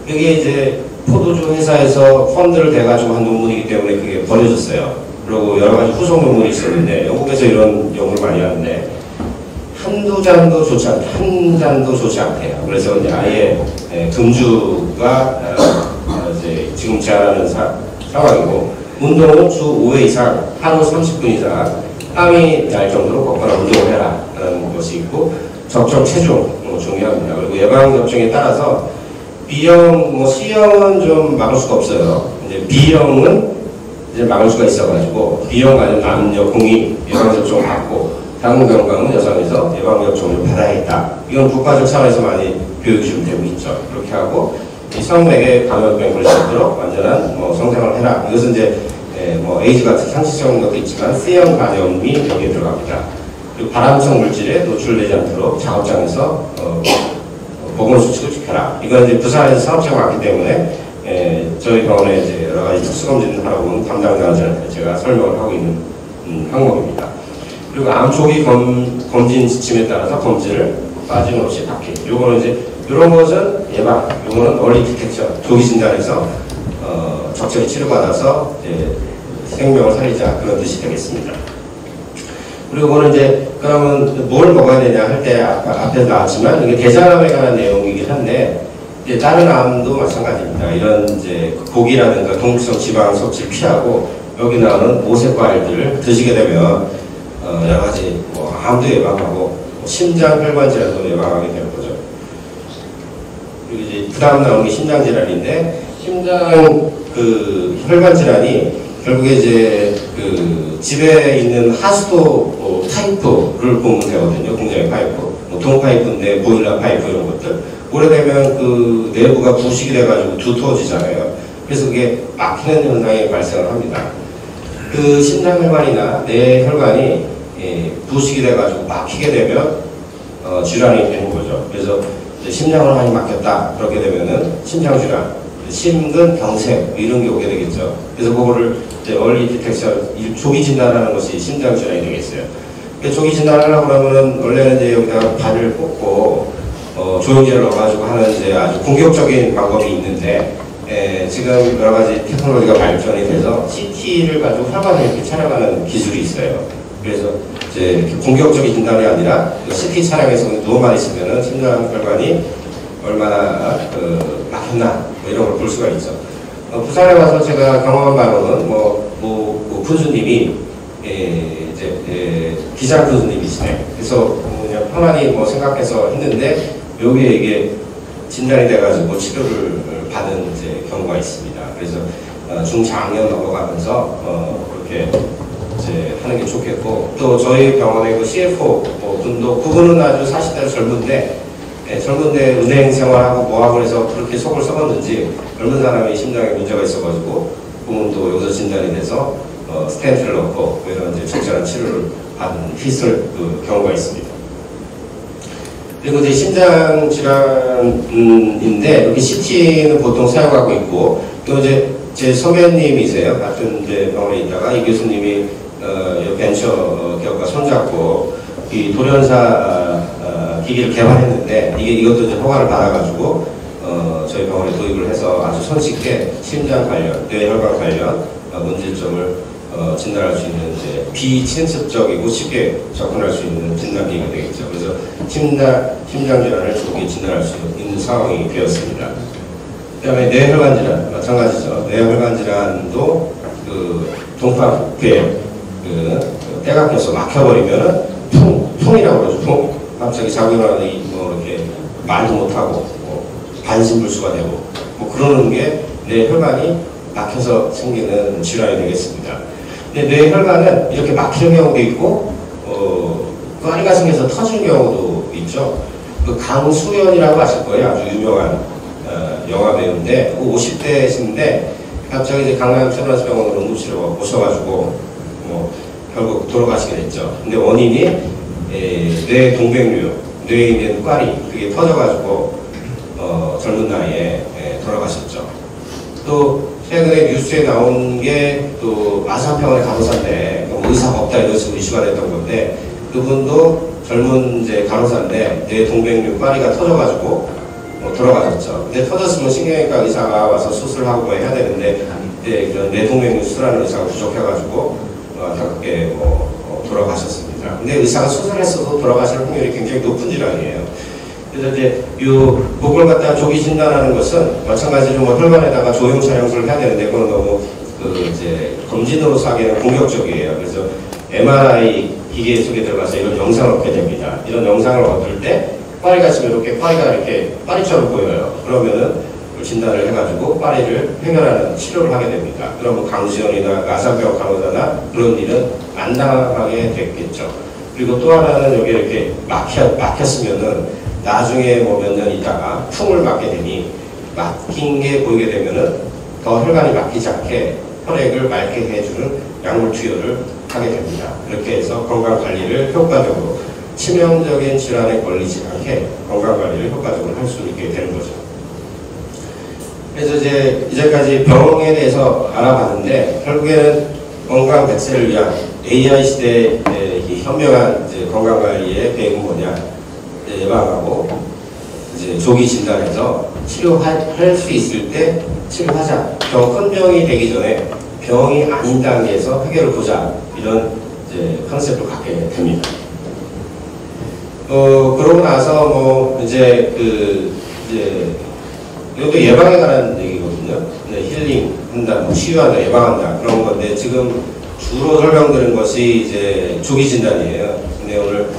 그게 이제 포도주 회사에서 펀드를 대가지고 한 논문이기 때문에 그게 버려졌어요. 그리고 여러 가지 후속 논문이 있었는데, 영국에서 이런 연구를 많이 하는데 한두 잔도 좋지 않다, 한 잔도 좋지 않대요. 그래서 이제 아예 금주가 이제 지금 제한하는 상황이고, 운동은 주 5회 이상 하루 30분 이상 땀이 날 정도로 걷거나 운동을 해라 라는 것이 있고, 적정 체중 중요합니다. 그리고 예방접종에 따라서 B형, C형은 좀 막을 수가 없어요. 이제 B형은 이제 막을 수가 있어가지고 B형 가진 남녀 공이 예방접종을 받고, 당뇨병감은 여성에서 예방접종을 받아야겠다. 이건 국가적 차원에서 많이 교육이 좀 되고 있죠. 그렇게 하고 이 성맥에 감염병 걸리지 않도록 완전한 성생활을 해라. 이것은 이제 뭐 에이즈 같은 상시적인 것도 있지만 C형 감염이 여기에 들어갑니다. 그리고 발암성 물질에 노출되지 않도록 작업장에서 보건수칙을 지켜라. 이건 이제 부산에서 산업체가 왔기 때문에 저희 병원에 이제 여러 가지 특수검진을 하러 온 담당자한테 제가 설명을 하고 있는 항목입니다. 그리고 암 초기 검진 지침에 따라서 검진을 빠짐없이 받기. 요거는 이제 이런 것은 예방, 요거는 얼리 디텍션, 조기 진단에서 적절히 치료받아서 이제 생명을 살리자, 그런 뜻이 되겠습니다. 그리고 이거는 이제 그러면 뭘 먹어야 되냐 할 때 앞에서 나왔지만 이게 대장암에 관한 내용이긴 한데, 이제 다른 암도 마찬가지입니다. 이런 이제 고기라든가 동물성 지방 섭취를 피하고 여기 나오는 오색 과일들을 드시게 되면 여러 가지 암도 예방하고 심장 혈관 질환도 예방하게 되는 거죠. 그리고 이제 그다음 나오는 게 심장 질환인데, 심장 혈관 질환이 결국에 이제 집에 있는 하수도 파이프를 보면 되거든요. 공장의 파이프, 동 파이프인데 보일러 파이프 이런 것들. 오래되면 그 내부가 부식이 돼가지고 두터워지잖아요. 그래서 그게 막히는 현상이 발생을 합니다. 그 심장혈관이나 뇌혈관이 부식이 돼가지고 막히게 되면 질환이 되는 거죠. 그래서 심장을 많이 막혔다 그렇게 되면은 심장질환, 심근 경색 이런 게 오게 되겠죠. 그래서 그거를 이제 얼리 디텍션, 조기 진단하는 것이 심장 질환이 되겠어요. 조기 진단을 하려고 그러면은 원래는 이제 여기다가 바늘을 꽂고 조영제를 넣어가지고 하는 이제 아주 공격적인 방법이 있는데, 지금 여러 가지 테크놀로지가 발전이 돼서 CT를 가지고 혈관을 이렇게 촬영하는 기술이 있어요. 그래서 이제 이렇게 공격적인 진단이 아니라 CT 촬영에서 누워만 있으면은 심장혈관이 얼마나 막혔나 이런 걸 볼 수가 있죠. 부산에 와서 제가 경험한 바로는 군수님이 이제 기장 군수님이시네. 그래서 그냥 편안히 생각해서 했는데 여기에 이게 진단이 돼가지고 치료를 받은 이제 경우가 있습니다. 그래서 중장년 넘어가면서 그렇게 이제 하는 게 좋겠고, 또 저희 병원의 그 CFO 분도, 그분은 아주 40대 젊은데 젊은데 은행 생활하고 뭐하고 해서 그렇게 속을 썩었는지 젊은 사람이 심장에 문제가 있어가지고 그분도 여기서 진단이 돼서 스텐트를 넣고 이런 이제 적절한 치료를 받은 희술 경우가 있습니다. 그리고 이제 심장 질환인데 여기 CT는 보통 사용하고 있고, 또 이제 제 선배님이세요. 같은 이제 병원에 있다가 이 교수님이 벤처 기업과 손잡고 이 돌연사 기기를 개발했는데, 이것도 이제 허가를 받아가지고 저희 병원에 도입을 해서 아주 손쉽게 심장 관련, 뇌혈관 관련 문제점을 진단할 수 있는 이제 비침습적이고 쉽게 접근할 수 있는 진단기가 되겠죠. 그래서 심장 질환을 조기 진단할 수 있는 상황이 되었습니다. 그다음에 뇌혈관 질환 마찬가지죠. 뇌혈관 질환도 동파구에 때가 껴서 막혀버리면은 풍이라고 그러죠. 풍. 갑자기 자고 일어나더니 이렇게 말도 못하고 반신불수가 되고 그러는 게 뇌혈관이 막혀서 생기는 질환이 되겠습니다. 근데 뇌혈관은 이렇게 막히는 경우도 있고 꽈리가 생겨서 터진 경우도 있죠. 그 강수연이라고 아실 거예요. 아주 유명한 영화 배우인데 50대신데 갑자기 이제 강남 세브란스 병원으로 응급실로 오셔가지고 결국 돌아가시게 됐죠. 근데 원인이 뇌 동백류, 뇌에 있는 꽈리 그게 터져가지고 젊은 나이에 돌아가셨죠. 또 최근에 뉴스에 나온 게 또 아산병원의 간호사인데 의사가 없다 이런 식으로 이슈가 됐던 건데 그분도 젊은 이제 간호사인데 뇌 동백류 꽈리가 터져가지고 돌아가셨죠. 근데 터졌으면 신경외과 의사가 와서 수술하고 뭐 해야 되는데 이런 뇌 동백류 수술하는 의사가 부족해가지고 안타깝게 돌아가셨습니다. 근데 의사가 수술했어도 돌아가실 확률이 굉장히 높은 질환이에요. 그래서 이제 이 목을 갖다 조기 진단하는 것은 마찬가지로 혈관에다가 조형 촬영술을 해야 되는데 그건 너무 이제 검진으로서 하기에는 공격적이에요. 그래서 MRI 기계 속에 들어가서 이런 영상을 얻게 됩니다. 이런 영상을 얻을 때 꽈리가 지금 이렇게 꽈리가 이렇게 꽈리처럼 보여요. 그러면은 진단을 해가지고 꽈리를 해결하는 치료를 하게 됩니다. 그러면 강수연이나 아산병 간호사나 그런 일은 안 당하게 됐겠죠. 그리고 또 하나는 여기 이렇게 막혔으면은 나중에 몇 년 있다가 풍을 맞게 되니 막힌 게 보이게 되면은 더 혈관이 막히지 않게 혈액을 맑게 해주는 약물 투여를 하게 됩니다. 이렇게 해서 건강관리를 효과적으로 치명적인 질환에 걸리지 않게 건강관리를 효과적으로 할 수 있게 되는 거죠. 그래서 이제까지 병에 대해서 알아봤는데 결국에는 건강 100세를 위한 AI 시대의 현명한 건강관리의 계획은 뭐냐? 예방하고 이제 조기 진단해서 치료할 수 있을 때 치료하자. 큰 병이 되기 전에 병이 아닌 단계에서 해결을 보자. 이런 컨셉을 갖게 됩니다. 그러고 나서 이것도 예방에 관한 얘기거든요. 힐링 한다, 치유한다, 예방한다 그런 건데 지금 주로 설명드린 것이 이제 조기 진단이에요. 근데 오늘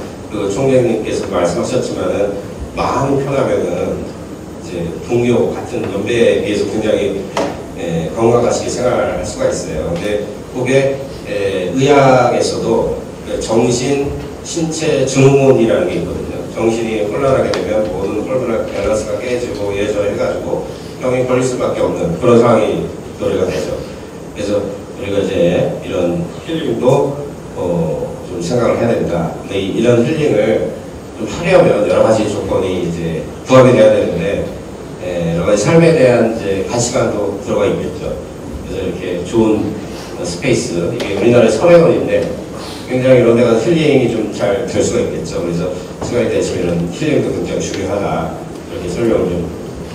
총장님께서 말씀하셨지만은 마음이 편하면은 이제 동료 같은 연배에 비해서 굉장히 건강하시게 생활할 수가 있어요. 근데 그게 의학에서도 정신, 신체 증후군이라는 게 있거든요. 정신이 혼란하게 되면 모든 호르몬 밸런스가 깨지고 예전에 해가지고 병이 걸릴 수밖에 없는 그런 상황이 노래가 되죠. 그래서 우리가 이제 이런 힐링도 좀 생각을 해야 된다. 근데 이런 힐링을 좀 하려면 여러 가지 조건이 이제 부합이 돼야 되는데 여러 가지 삶에 대한 이제 가치관도 들어가 있겠죠. 그래서 이렇게 좋은 스페이스, 이게 우리나라의 선행원인데 굉장히 이런 데가 힐링이 좀 잘 될 수가 있겠죠. 그래서 시간이 되시면 이런 힐링도 굉장히 중요하다. 이렇게 설명을 좀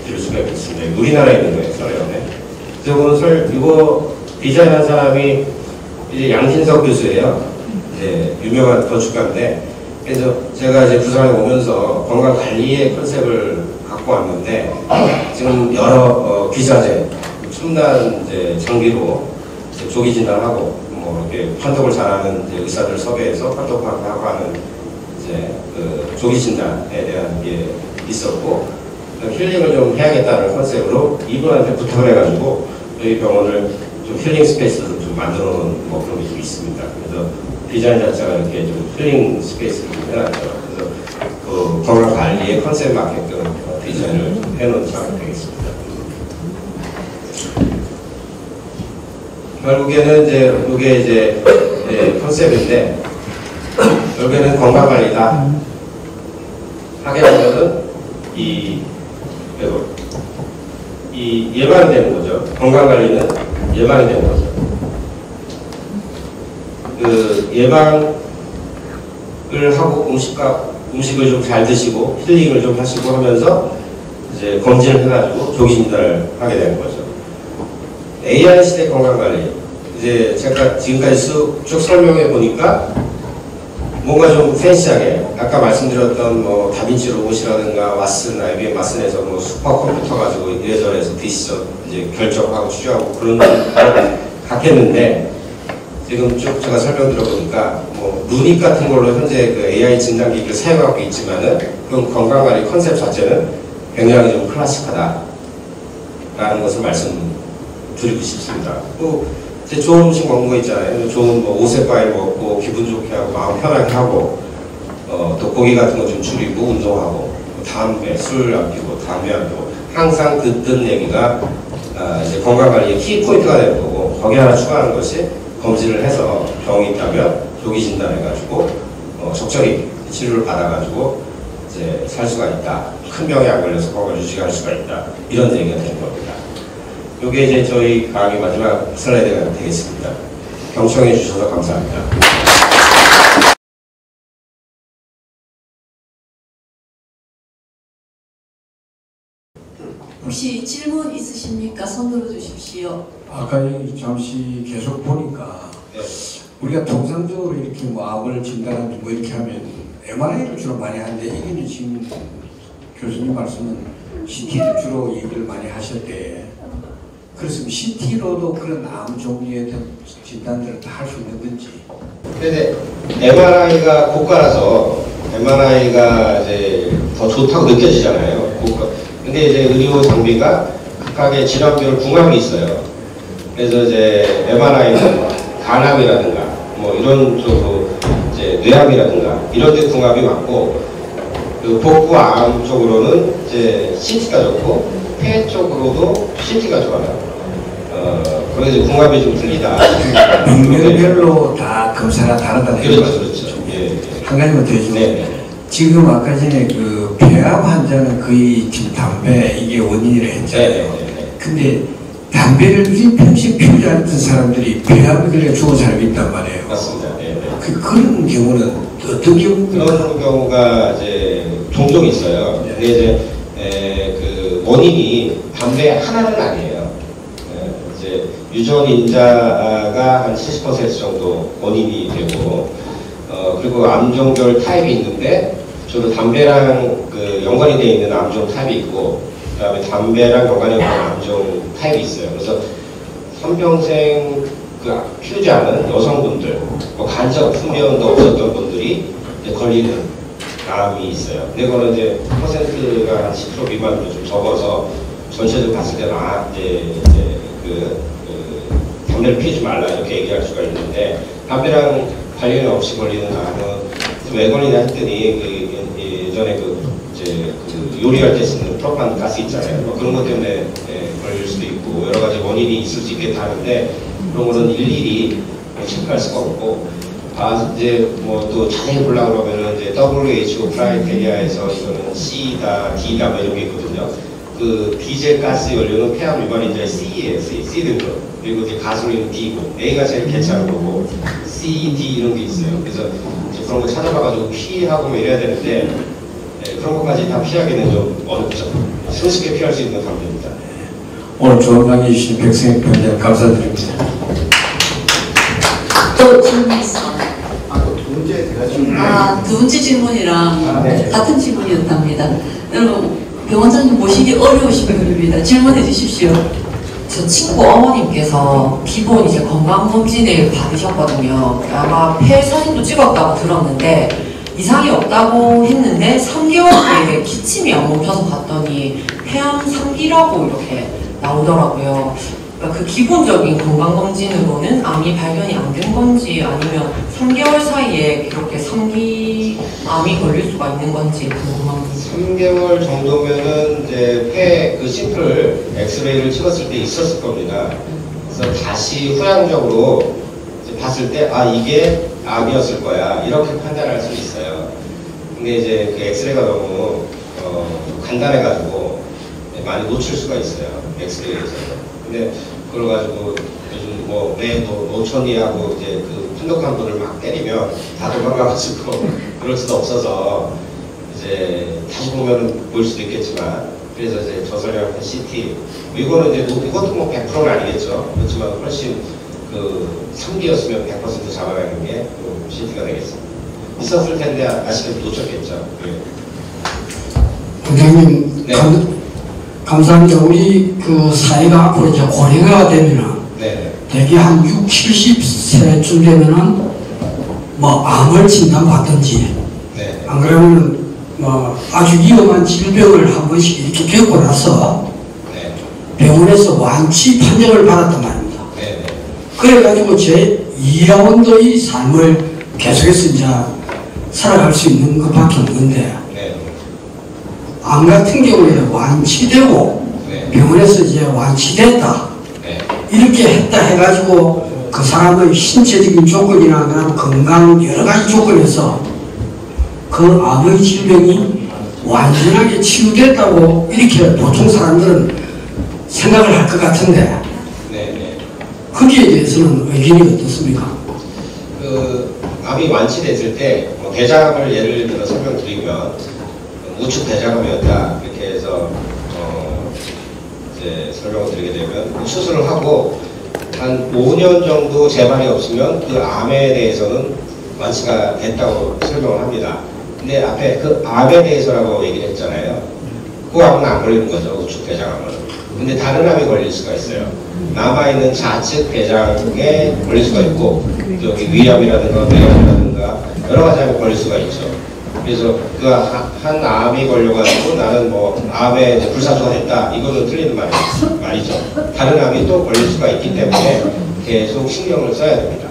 드릴 수가 있겠습니다. 우리나라에 있는 거예요, 설명에. 이거 디자인한 사람이 이제 양진석 교수예요. 유명한 건축가인데, 그래서 제가 이제 부산에 오면서 건강 관리의 컨셉을 갖고 왔는데, 지금 여러 기자재, 첨단 장비로 조기 진단하고, 이렇게 판독을 잘하는 의사들 섭외해서 판독하고 하는 조기 진단에 대한 게 있었고, 힐링을 좀 해야겠다는 컨셉으로 이분한테 부탁을 해가지고 저희 병원을 좀 힐링 스페이스를 좀 만들어 놓은 그런 게 좀 있습니다. 그래서 디자인 자체가 이렇게 좀 힐링 스페이스를 좀 해놨죠. 그래서 그 건강 관리의 컨셉 맞게끔 디자인을 좀 해놓은 상황이 되겠습니다. 결국에는 이게 컨셉인데, 결국에는 건강 관리다. 하게 되면은 이 예방이 되는 거죠. 건강 관리는 예방이 되는 거죠. 예방을 하고 음식을 좀 잘 드시고 힐링을 좀 하시고 하면서 이제 검진을 해가지고 조기 진단을 하게 되는 거죠. AI 시대 건강관리. 이제 제가 지금까지 쭉 설명해 보니까 뭔가 좀 팬시하게 아까 말씀드렸던 다빈치 로봇이라든가 왓슨, IBM 왓슨에서 슈퍼컴퓨터 가지고 예전에서 디시전 이제 결정하고 추적하고 그런 걸 갖겠는데 지금 쭉 제가 설명드려 보니까 누닉 같은 걸로 현재 그 AI 진단기기를 사용하고 있지만은 그 건강관리 컨셉 자체는 굉장히 좀 클래식하다라는 것을 말씀드리고 싶습니다. 또 좋은 음식 먹는 거 있잖아요. 좋은 오색 과일 먹고 기분 좋게 하고 마음 편하게 하고 또 고기 같은 거 좀 줄이고 운동하고 담배, 술 안 피고 담배 안 피고 항상 듣던 얘기가 이제 건강관리의 키포인트가 될 거고 거기 하나 추가하는 것이 검진을 해서 병이 있다면 조기 진단해가지고 적절히 치료를 받아가지고 이제 살 수가 있다. 큰 병에 안 걸려서 건강 유지할 수가 있다. 이런 얘기가 되는 겁니다. 이게 이제 저희 강의 마지막 슬라이드가 되겠습니다. 경청해 주셔서 감사합니다. 혹시 질문 있으십니까? 손 들어주십시오. 아까 여기 잠시 계속 보니까 네. 우리가 통상적으로 이렇게 뭐 암을 진단하는 뭐 이렇게 하면 MRI를 주로 많이 하는데 이게는 지금 교수님 말씀은 CT를 주로 얘기를 많이 하셨대. 그래서 CT로도 그런 암 종류에 대한 진단들을 다 할 수 있는 건지. 근데 MRI가 고가라서 MRI가 이제 더 좋다고 느껴지잖아요. 고가. 근데 이제 의료 장비가 각각의 질환별 궁합이 있어요. 그래서 이제 MRI는 간암이라든가 뭐 이런 쪽으로 이제 뇌암이라든가 이런 데 궁합이 맞고 그 복부암 쪽으로는 이제 CT가 좋고 폐 쪽으로도 CT가 좋아요. 그래서 이제 궁합이 좀 틀리다. 병명별로 다 검사가 다르다는 그렇죠, 거죠. 그렇죠. 예. 한 가지만 더 해주면 네. 지금 아까 전에 그 폐암 환자는 거의 지금 담배 이게 원인이라 했잖아요. 네. 근데 담배를 평생 피우지 않던 사람들이 폐암에 걸려 죽은 사람이 있단 말이에요. 맞습니다. 네. 그런 경우는 어떤 경우입니까? 그런 경우가 이제 종종 있어요. 근데 이제 그 원인이 담배 하나는 아니에요. 이제 유전 인자가 한 70% 정도 원인이 되고, 그리고 암종별 타입이 있는데 주로 담배랑 그 연관이 되어 있는 암종 타입이 있고, 그다음에 담배랑 연관이 없는 암종 타입이 있어요. 그래서 한평생 그 피우지 않은 여성분들, 뭐 간접 훈련도 없었던 분들이 이제 걸리는 암이 있어요. 근데 그거는 이제 퍼센트가 한 10% 미만으로 좀 적어서 전체적으로 봤을 때는 이제 그 담배를 피우지 말라 이렇게 얘기할 수가 있는데, 담배랑 관련이 없이 걸리는 암은 왜 걸리냐 했더니 그 예전에 이제 요리할 때 쓰는 프로판 가스 있잖아요. 뭐 그런 것 때문에 걸릴 수도 있고 여러 가지 원인이 있을 수 있겠다 하는데, 그런 거는 일일이 체크할 수가 없고, 이제 뭐 또 자세히 보려고 그러면은 이제 WHO 크라이테리아에서 이거는 C다, D다 뭐 이런 게 있거든요. 그 디젤 가스 연료는 폐암 유발인자의 C예요, C 등급. 그리고 이제 가솔린은 D고, A가 제일 괜찮은 거고, C, D 이런 게 있어요. 그래서 이제 그런 거 찾아봐가지고 피하고 뭐 이래야 되는데, 그런 것까지 다 피하기는 좀 어렵죠. 손쉽게 피할 수 있는 담배입니다. 오늘 좋은 강의 주신 백승혁 변호사님 감사드립니다. 또 질문 있어. 두 번째 제가 지금 두 번째 질문이랑 네. 같은 질문이었답니다. 여러분, 병원장님 모시기 어려우신 분입니다. 질문해 주십시오. 저 친구 어머님께서 기본 이제 건강검진을 받으셨거든요. 아마 폐 사진도 찍었다고 들었는데 이상이 없다고 했는데 3개월째 기침이 안 멈춰서 봤더니 폐암 3기라고 이렇게 나오더라고요. 그러니까 그 기본적인 건강검진으로는 암이 발견이 안 된 건지 아니면 3개월 사이에 이렇게 3기 암이 걸릴 수가 있는 건지 궁금합니다. 3개월 정도면은 이제 폐 그 심플 엑스레이를 찍었을 때 있었을 겁니다. 그래서 다시 후향적으로 이제 봤을 때 이게 암이었을 거야 이렇게 판단할 수 있어요. 근데 이제 그 엑스레이가 너무 간단해가지고 많이 놓칠 수가 있어요. 엑스레이에서. 근데 그걸 가지고 요즘 뭐 왜 놓쳤니 하고 이제 그 판독한 분을 막 때리면 다 도망가가지고 그럴 수도 없어서 이제 다시 보면은 보일 수도 있겠지만, 그래서 이제 저설량 CT 이거는 이제 이것도 뭐 100%는 아니겠죠. 그렇지만 훨씬 그 3기였으면 100% 잡아가는 게 CT가 되겠습니다. 있었을 텐데 아쉽게도 놓쳤겠죠. 원장님, 네. 감사합니다. 우리 그 사회가 앞으로 이제 고령화가 되면은 네. 대개 한 60, 70세쯤 되면은 뭐 암을 진단받든지 네. 안 그러면은 뭐 아주 위험한 질병을 한 번씩 이렇게 겪고 나서 네. 병원에서 완치 판정을 받았단 말입니다. 네. 그래가지고 제 2라운드의 삶을 계속해서 이제 살아갈 수 있는 것밖에 없는데 네. 암 같은 경우에는 완치되고 네. 병원에서 이제 완치됐다 네. 이렇게 했다 해가지고 그 사람의 신체적인 조건이나 그다음 건강 여러 가지 조건에서 그 암의 질병이 완전하게 치유됐다고 이렇게 보통 사람들은 생각을 할 것 같은데 네. 네. 거기에 대해서는 의견이 어떻습니까? 그 암이 완치됐을 때 뭐 대장암을 예를 들어 설명드리면 우측 대장암이었다 이렇게 해서 이제 설명을 드리게 되면 수술을 하고 한 5년 정도 재발이 없으면 그 암에 대해서는 완치가 됐다고 설명을 합니다. 근데 앞에 그 암에 대해서라고 얘기를 했잖아요. 그 암은 안 걸리는 거죠, 우측 대장암은. 근데 다른 암이 걸릴 수가 있어요. 남아있는 좌측 대장에 걸릴 수가 있고, 여기 위암이라든가 뇌암이라든가 여러 가지 암이 걸릴 수가 있죠. 그래서 그 한 암이 걸려가지고 나는 뭐 암에 이제 불사조가 됐다. 이거는 틀린 말이죠. 다른 암이 또 걸릴 수가 있기 때문에 계속 신경을 써야 됩니다.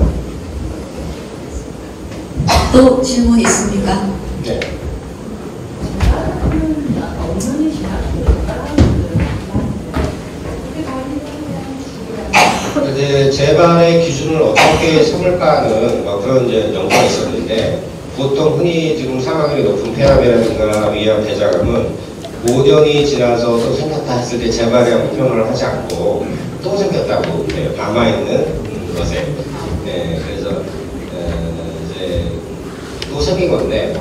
또 질문 있습니까? 네. 이제 재발의 기준을 어떻게 삼을까는 뭐 그런 이제 연구가 있었는데 보통 흔히 지금 사망률이 높은 폐암이라든가 위암, 대장암은 5년이 지나서 또 생겼다 했을 때 재발이라고 표현을 하지 않고 또 생겼다고 해요. 남아있는 것에. 네, 그래서 이제 또 생긴 건데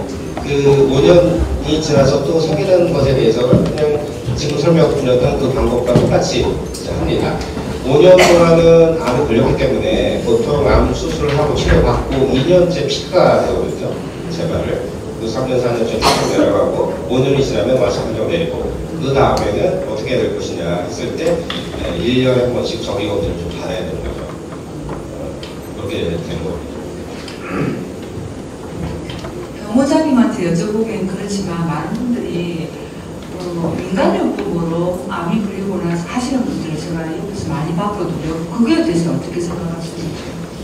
그 5년이 지나서 또 생기는 것에 대해서는 그냥 지금 설명드렸던 그 방법과 똑같이 합니다. 5년 동안은 암에 걸렸기 때문에 보통 암 수술을 하고 치료받고 2년째 피가 되거든요. 재발을. 그 3년, 4년째 쭉 내려가고 5년이 지나면 마찬가지로 내리고 그 다음에는 어떻게 해야 될 것이냐 했을 때 1년에 한 번씩 정기검진을 좀 받아야 되는 거죠. 그렇게 되는 겁니다. 병원장님한테 여쭤보기엔 그렇지만 많은 분들이 민간요법으로 암이 걸리고 나서 하시는 분들을 제가 여기서 많이 봤거든요. 그거에 대해서 어떻게 생각하십니까?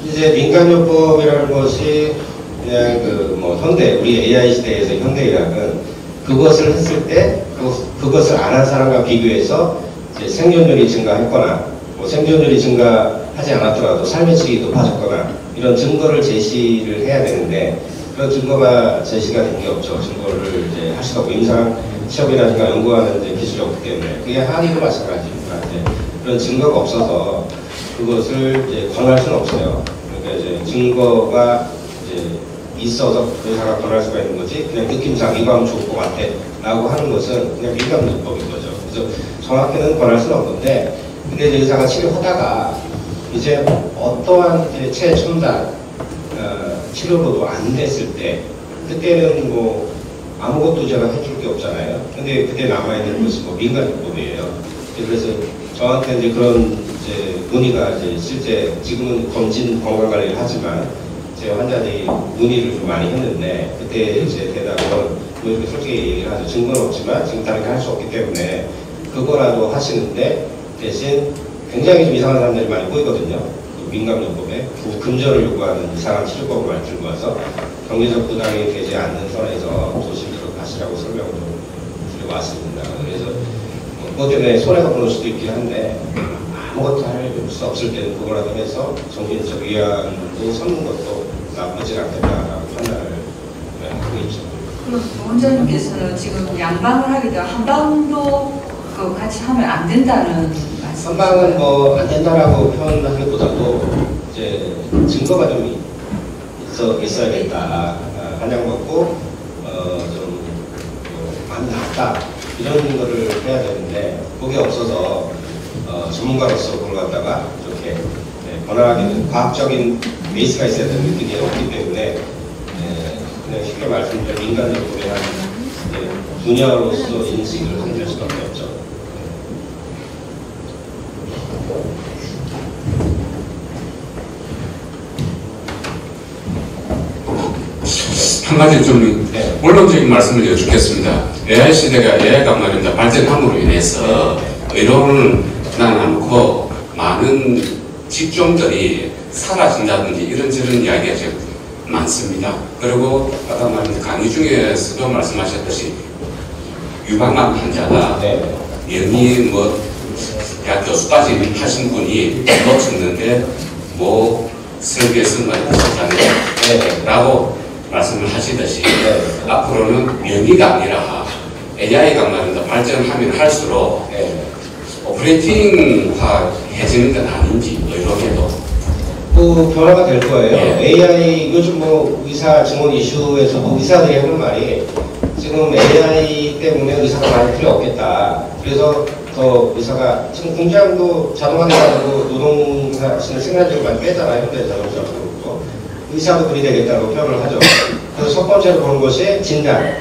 이제 민간요법이라는 것이 그냥 그 뭐 현대, 우리 AI 시대에서 현대의학은 그것을 했을 때 그것을 안 한 사람과 비교해서 이제 생존율이 증가했거나 뭐 생존율이 증가하지 않았더라도 삶의 질이 높아졌거나 이런 증거를 제시를 해야 되는데 그런 증거가 제시가 된 게 없죠. 증거를 이제 할 수가 없고 임상 시험이라든가 연구하는 이제 기술이 없기 때문에 그게 한의도 마찬가지입니다. 그런 증거가 없어서 그것을 이제 권할 수는 없어요. 그러니까 이제 증거가 이제 있어서 그 의사가 권할 수가 있는 거지 그냥 느낌상 이거 하면 좋을 것 같아 라고 하는 것은 그냥 민간요법인 거죠. 그래서 정확히는 권할 수는 없는데 근데 이제 의사가 치료하다가 이제 어떠한 이제 최첨단 치료로도 안 됐을 때 그때는 뭐 아무것도 제가 해줄 게 없잖아요. 근데 그때 남아있는 것이 뭐 민간요법이에요. 그래서 저한테 이제 그런 이제 문의가 이제 실제 지금은 검진 건강관리를 하지만 제 환자들이 문의를 좀 많이 했는데 그때 제 대답은 이렇게 솔직히 얘기를 하죠. 증거는 없지만 지금 다르게 할 수 없기 때문에 그거라도 하시는데 대신 굉장히 좀 이상한 사람들이 많이 보이거든요. 민간요법에 금전을 요구하는 이상한 치료법을 많이 들고 와서 경제적 부담이 되지 않는 선에서 조심스럽게 하시라고 설명을 좀 드리고 왔습니다. 그래서 그것 때문에 손해가 보는 수도 있긴 한데 아무것도 할 수 없을 때는 그거라도 해서 정신적 위안도 삼는 것도 나쁘지 않겠다라고 판단을 하고 있죠. 그럼 원장님께서는 지금 양방을 하게 되면 한방도 같이 하면 안 된다는 말씀? 한방은 뭐 안 된다라고 표현하기보다도 이제 증거가 좀 있어야겠다. 한약 먹고 좀 많이 낫다 이런 거를 해야 되는데 그게 없어서 전문가로서 그걸 갖다가 이렇게 권하기는 과학적인 베이스가 있어야 되는 게 없기 때문에 그냥 쉽게 말씀드리면 민간요법에 한 분야로서 인식을 하게 될 수밖에 없죠. 한 가지 좀 원론적인 말씀을 여쭙겠습니다. AI 시대가 AI가 말입니다. 발전함으로 인해서 의료는 않고 많은 직종들이 사라진다든지 이런저런 이야기가 지금 많습니다. 그리고 아까 말한 강의 중에서도 말씀하셨듯이 유방암 환자가 연이 뭐 대학 교수까지 하신 분이 놓쳤는데 뭐 설계에서 많이 하셨잖아요. 라고 말씀을 하시듯이 앞으로는 명의가 아니라 AI가 말입니다. 발전하면 할수록 오퍼레이팅화 해지는 건 아닌지 이렇게도 변화가 될 거예요. AI 요즘 뭐 의사 증원 이슈에서도 의사들이 하는 말이 지금 AI 때문에 의사가 많이 필요 없겠다. 그래서 더 의사가 지금 공장도 자동화돼가지고 노동하시는 생산직을 많이 빼잖아요. 현대 자동차로. 의사도 그리 되겠다고 표현을 하죠. 그래서 첫 번째로 보는 것이 진단.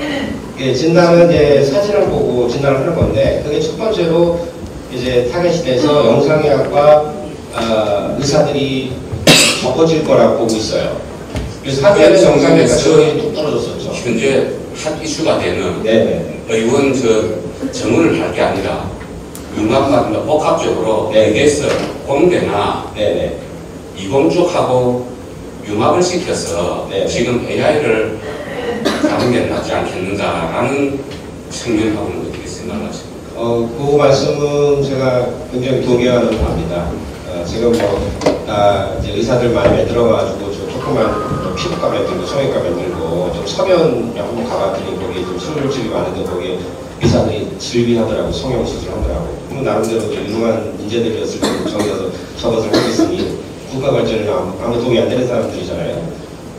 진단은 이제 사진을 보고 진단을 하는 건데 그게 첫 번째로 이제 타겟이 돼서 영상의학과 의사들이 적어질 거라고 보고 있어요. 그래서 하루에는 영상의학과 지원이 뚝 떨어졌었죠. 현재 핫 이슈가 되는 의원 정원을 할 게 아니라 융합과 복합적으로 에게서 공대나 이공 쪽하고 융합을 시켜서 지금 AI를 가는 게 낫지 않겠는가라는 측면하고는 어떻게 생각하십니까? 그 말씀은 제가 굉장히 동의하는 바입니다. 지금 이제 의사들 많이 만들어가지고 조그만 피부과 만들고 성형외과 만들고 좀 서면 한번 가봤더니 거기 좀 술집이 많은데 거기 의사들이 즐비하더라고. 성형수술 하더라고. 그럼 나름대로 유능한 인재들이었을 때 저기서 저것을 하겠으니 국가 발전에 아무 도움이 안 되는 사람들이잖아요.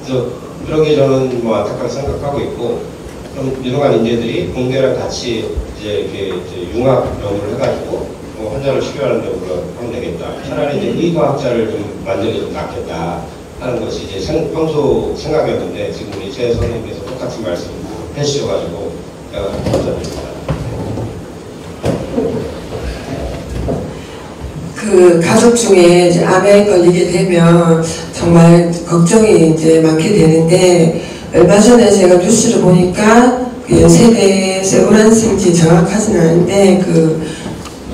그래서 그런 게 저는 뭐 안타깝게 생각하고 있고, 그럼 유능한 인재들이 공대랑 같이 이제 이렇게 융합 연구를 해가지고 뭐 환자를 치료하는 데 하면 되겠다. 차라리 이제 의과학자를 좀 만드는 게 좀 낫겠다 하는 것이 이제 평소 생각이었는데 지금 우리 최 선생님께서 똑같은 말씀 해주셔가지고 제가 감사드립니다. 그 가족 중에 이제 암에 걸리게 되면 정말 걱정이 이제 많게 되는데, 얼마 전에 제가 뉴스를 보니까 그 연세대 세브란스인지 정확하지는 않은데 그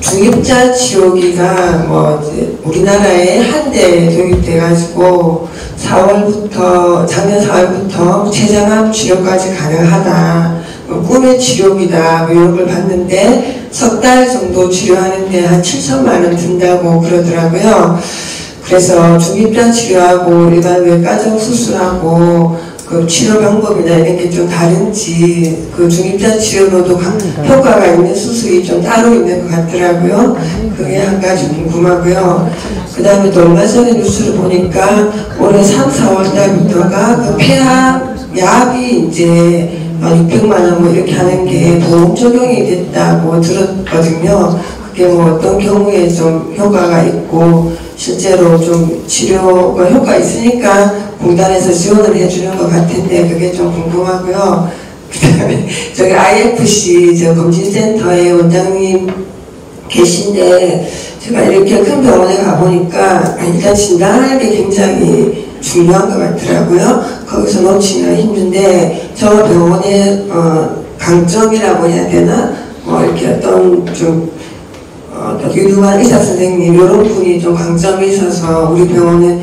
중입자 치료기가 뭐 이제 우리나라에 한 대 도입돼가지고 4월부터 작년 4월부터 췌장암 치료까지 가능하다. 꿈의 치료기다. 뭐 이런 걸 봤는데 석 달 정도 치료하는데 한 7천만 원 든다고 그러더라고요. 그래서 중입자 치료하고 일반 외과적 수술하고 그 치료 방법이나 이런 게 좀 다른지, 그 중입자 치료로도 효과가 있는 수술이 좀 따로 있는 것 같더라고요. 그게 한 가지 궁금하고요. 그 다음에 또 얼마 전에 뉴스를 보니까 올해 3, 4월 달부터가 그 폐암 약이 이제 600만 원 뭐 이렇게 하는 게 보험 적용이 됐다고 들었거든요. 그게 뭐 어떤 경우에 좀 효과가 있고 실제로 좀 치료가 효과 있으니까 공단에서 지원을 해주는 것 같은데 그게 좀 궁금하고요. 그 다음에 저기 IFC 저 검진센터에 원장님 계신데 제가 이렇게 큰 병원에 가보니까 일단 진단하는 게 굉장히 중요한 것 같더라고요. 거기서 놓치면 힘든데 저 병원의 강점이라고 해야 되나? 뭐 이렇게 어떤 좀 유능한 의사 선생님 이런 분이 좀 강점이 있어서 우리 병원은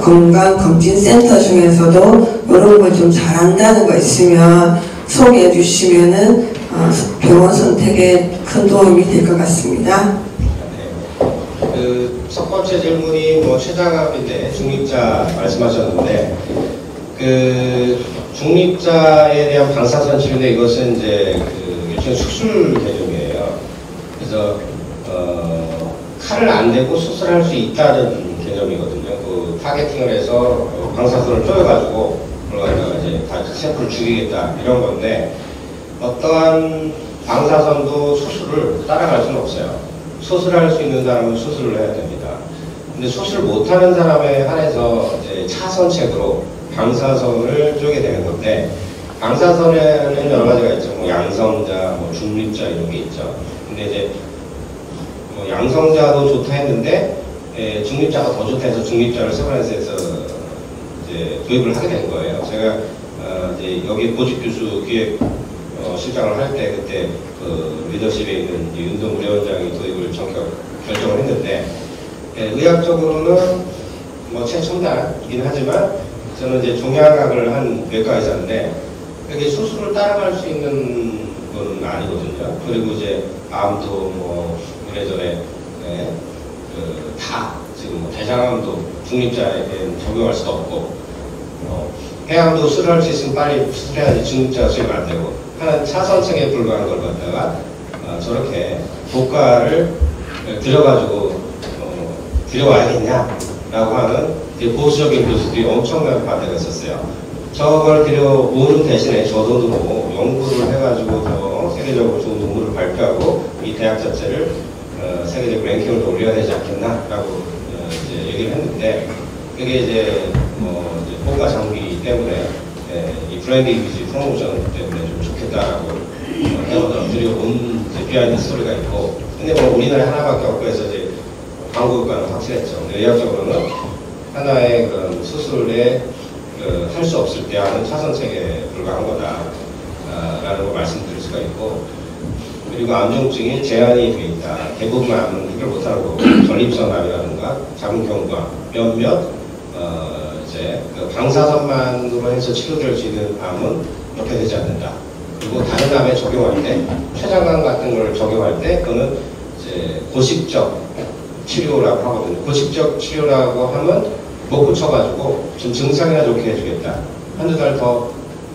건강검진센터 중에서도 이런 걸 좀 잘한다는 거 있으면 소개해 주시면은 병원 선택에 큰 도움이 될 것 같습니다. 그 첫 번째 질문이 뭐 췌장암인데 중립자 말씀하셨는데 그 중립자에 대한 방사선 치료인데 이것은 이제 그 일종의 수술 개념이에요. 그래서 칼을 안 대고 수술할 수 있다는 개념이거든요. 그 타겟팅을 해서 방사선을 쪼여가지고 그러다가 이제 다 세포를 죽이겠다 이런 건데 어떠한 방사선도 수술을 따라갈 수는 없어요. 수술할 수 있는 사람은 수술을 해야 됩니다. 근데 수술 못하는 사람에 한해서 이제 차선책으로 방사선을 쪼게 되는 건데 방사선에는 여러 가지가 있죠. 뭐 양성자, 뭐 중립자 이런 게 있죠. 근데 이제 뭐 양성자도 좋다 했는데 중립자가 더 좋다 해서 중립자를 세브란스에서 이제 도입을 하게 된 거예요. 제가 이제 여기 보직 교수 기획 실장을 할 때 그때 그 리더십에 있는 윤동 부위원장이 도입을 결정을 했는데 의학적으로는 뭐 최첨단이긴 하지만 저는 이제 종양학을 한 외과 의사인데 여기 수술을 따라갈 수 있는 건 아니거든요. 그리고 이제 암도 뭐 이래저래 다 지금 뭐 대장암도 중립자에게 적용할 수도 없고 폐암도 수술할 수 있으면 빨리 수술해야지 중립자가 수용 안 되고 하는 차선책에 불과한 걸 갖다가 저렇게 고가를 들여가지고 들여와야겠냐라고 하는 보수적인 교수들이 엄청난 반대가 있었어요. 저걸 들여오는 대신에 저 돈으로 연구를 해가지고 더 세계적으로 좋은 논문을 발표하고 이 대학 자체를 세계적 랭킹을 올려야 되지 않겠나라고 이제 얘기를 했는데 그게 이제 고가 장비 때문에 이 브랜드 이미지 프로모션 때문에 좀 좋겠다라고 들여온 비하인드 스토리가 있고 근데 뭐 우리나라에 하나밖에 없고 해서 이제 광고 효과는 확실했죠. 의학적으로는 하나의 그런 수술에 할 수 없을 때 하는 차선책에 불과한 거다라는 걸 말씀드릴 수가 있고 그리고 암중증이 제한이 돼 있다. 대부분 암은 해결 못하는 거고 전립선암이라든가 자궁경부암 몇몇 이제 방사선만으로 해서 치료될 수 있는 암은 이렇게 되지 않는다. 그리고 다른 암에 적용할 때 췌장암 같은 걸 적용할 때 그거는 이제 고식적 치료라고 하거든요. 고식적 치료라고 하면 못 붙여가지고 좀 증상이나 좋게 해주겠다. 한두 달 더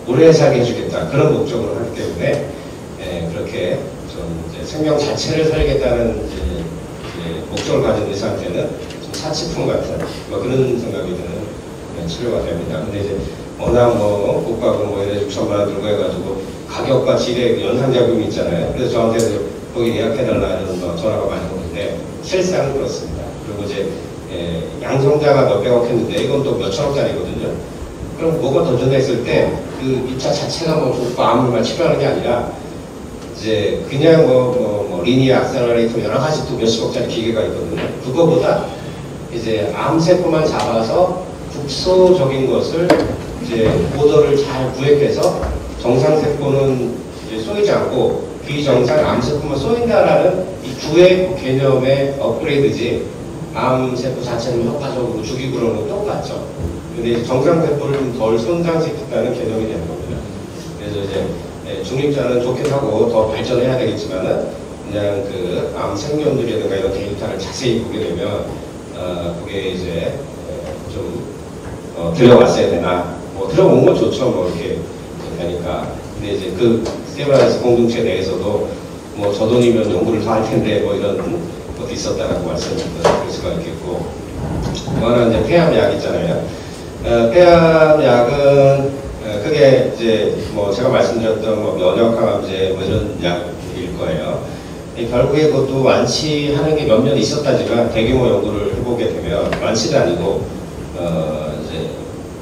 오래 살게 해주겠다. 그런 목적으로 하기 때문에 그렇게 좀 이제 생명 자체를 살리겠다는 이제 목적을 가진 의사한테는 좀 사치품 같은 뭐 그런 생각이 드는 치료가 됩니다. 근데 이제 워낙 뭐 고가금 뭐 6천만 원 들고 해가지고 가격과 질의 연상작용이 있잖아요. 그래서 저한테도 거기 예약해달라 이런 전화가 많이 오는데 실상은 그렇습니다. 그리고 이제 양성자가 몇백억 했는데 이건 또 몇천억짜리거든요. 그럼 뭐가 더 전했을 때 그 입자 자체가 뭐 좋고 암을만 치료하는 게 아니라 이제 그냥 뭐 리니어 악셀러레이터 여러 가지 또 몇십억짜리 기계가 있거든요. 그거보다 이제 암세포만 잡아서 국소적인 것을 이제 오더를 잘 구획해서 정상세포는 이제 쏘이지 않고 비정상 암세포만 쏘인다라는 이 구획 개념의 업그레이드지 암세포 자체는 효과적으로 죽이고 그러는 건 똑같죠. 근데 정상세포를 좀 덜 손상시켰다는 개념이 되는 겁니다. 그래서 이제 중립자는 좋긴 하고 더 발전해야 되겠지만은 그냥 그 암 생존들이라든가 이런 데이터를 자세히 보게 되면 그게 이제 좀 들여왔어야 되나 뭐 들어온 건 좋죠 뭐 이렇게 되니까 근데 이제 그 세브란스 공동체 내에서도 뭐 저 돈이면 연구를 더 할 텐데 뭐 이런 것도 있었다라고 말씀드릴 수가 있겠고 또 하나 이제 폐암약 있잖아요. 폐암약은 그게 이제 뭐 제가 말씀드렸던 뭐 면역항암제 뭐 이런 약일 거예요. 결국에 그것도 완치하는 게 몇 년 있었다지만 대규모 연구를 해보게 되면 완치도 아니고 이제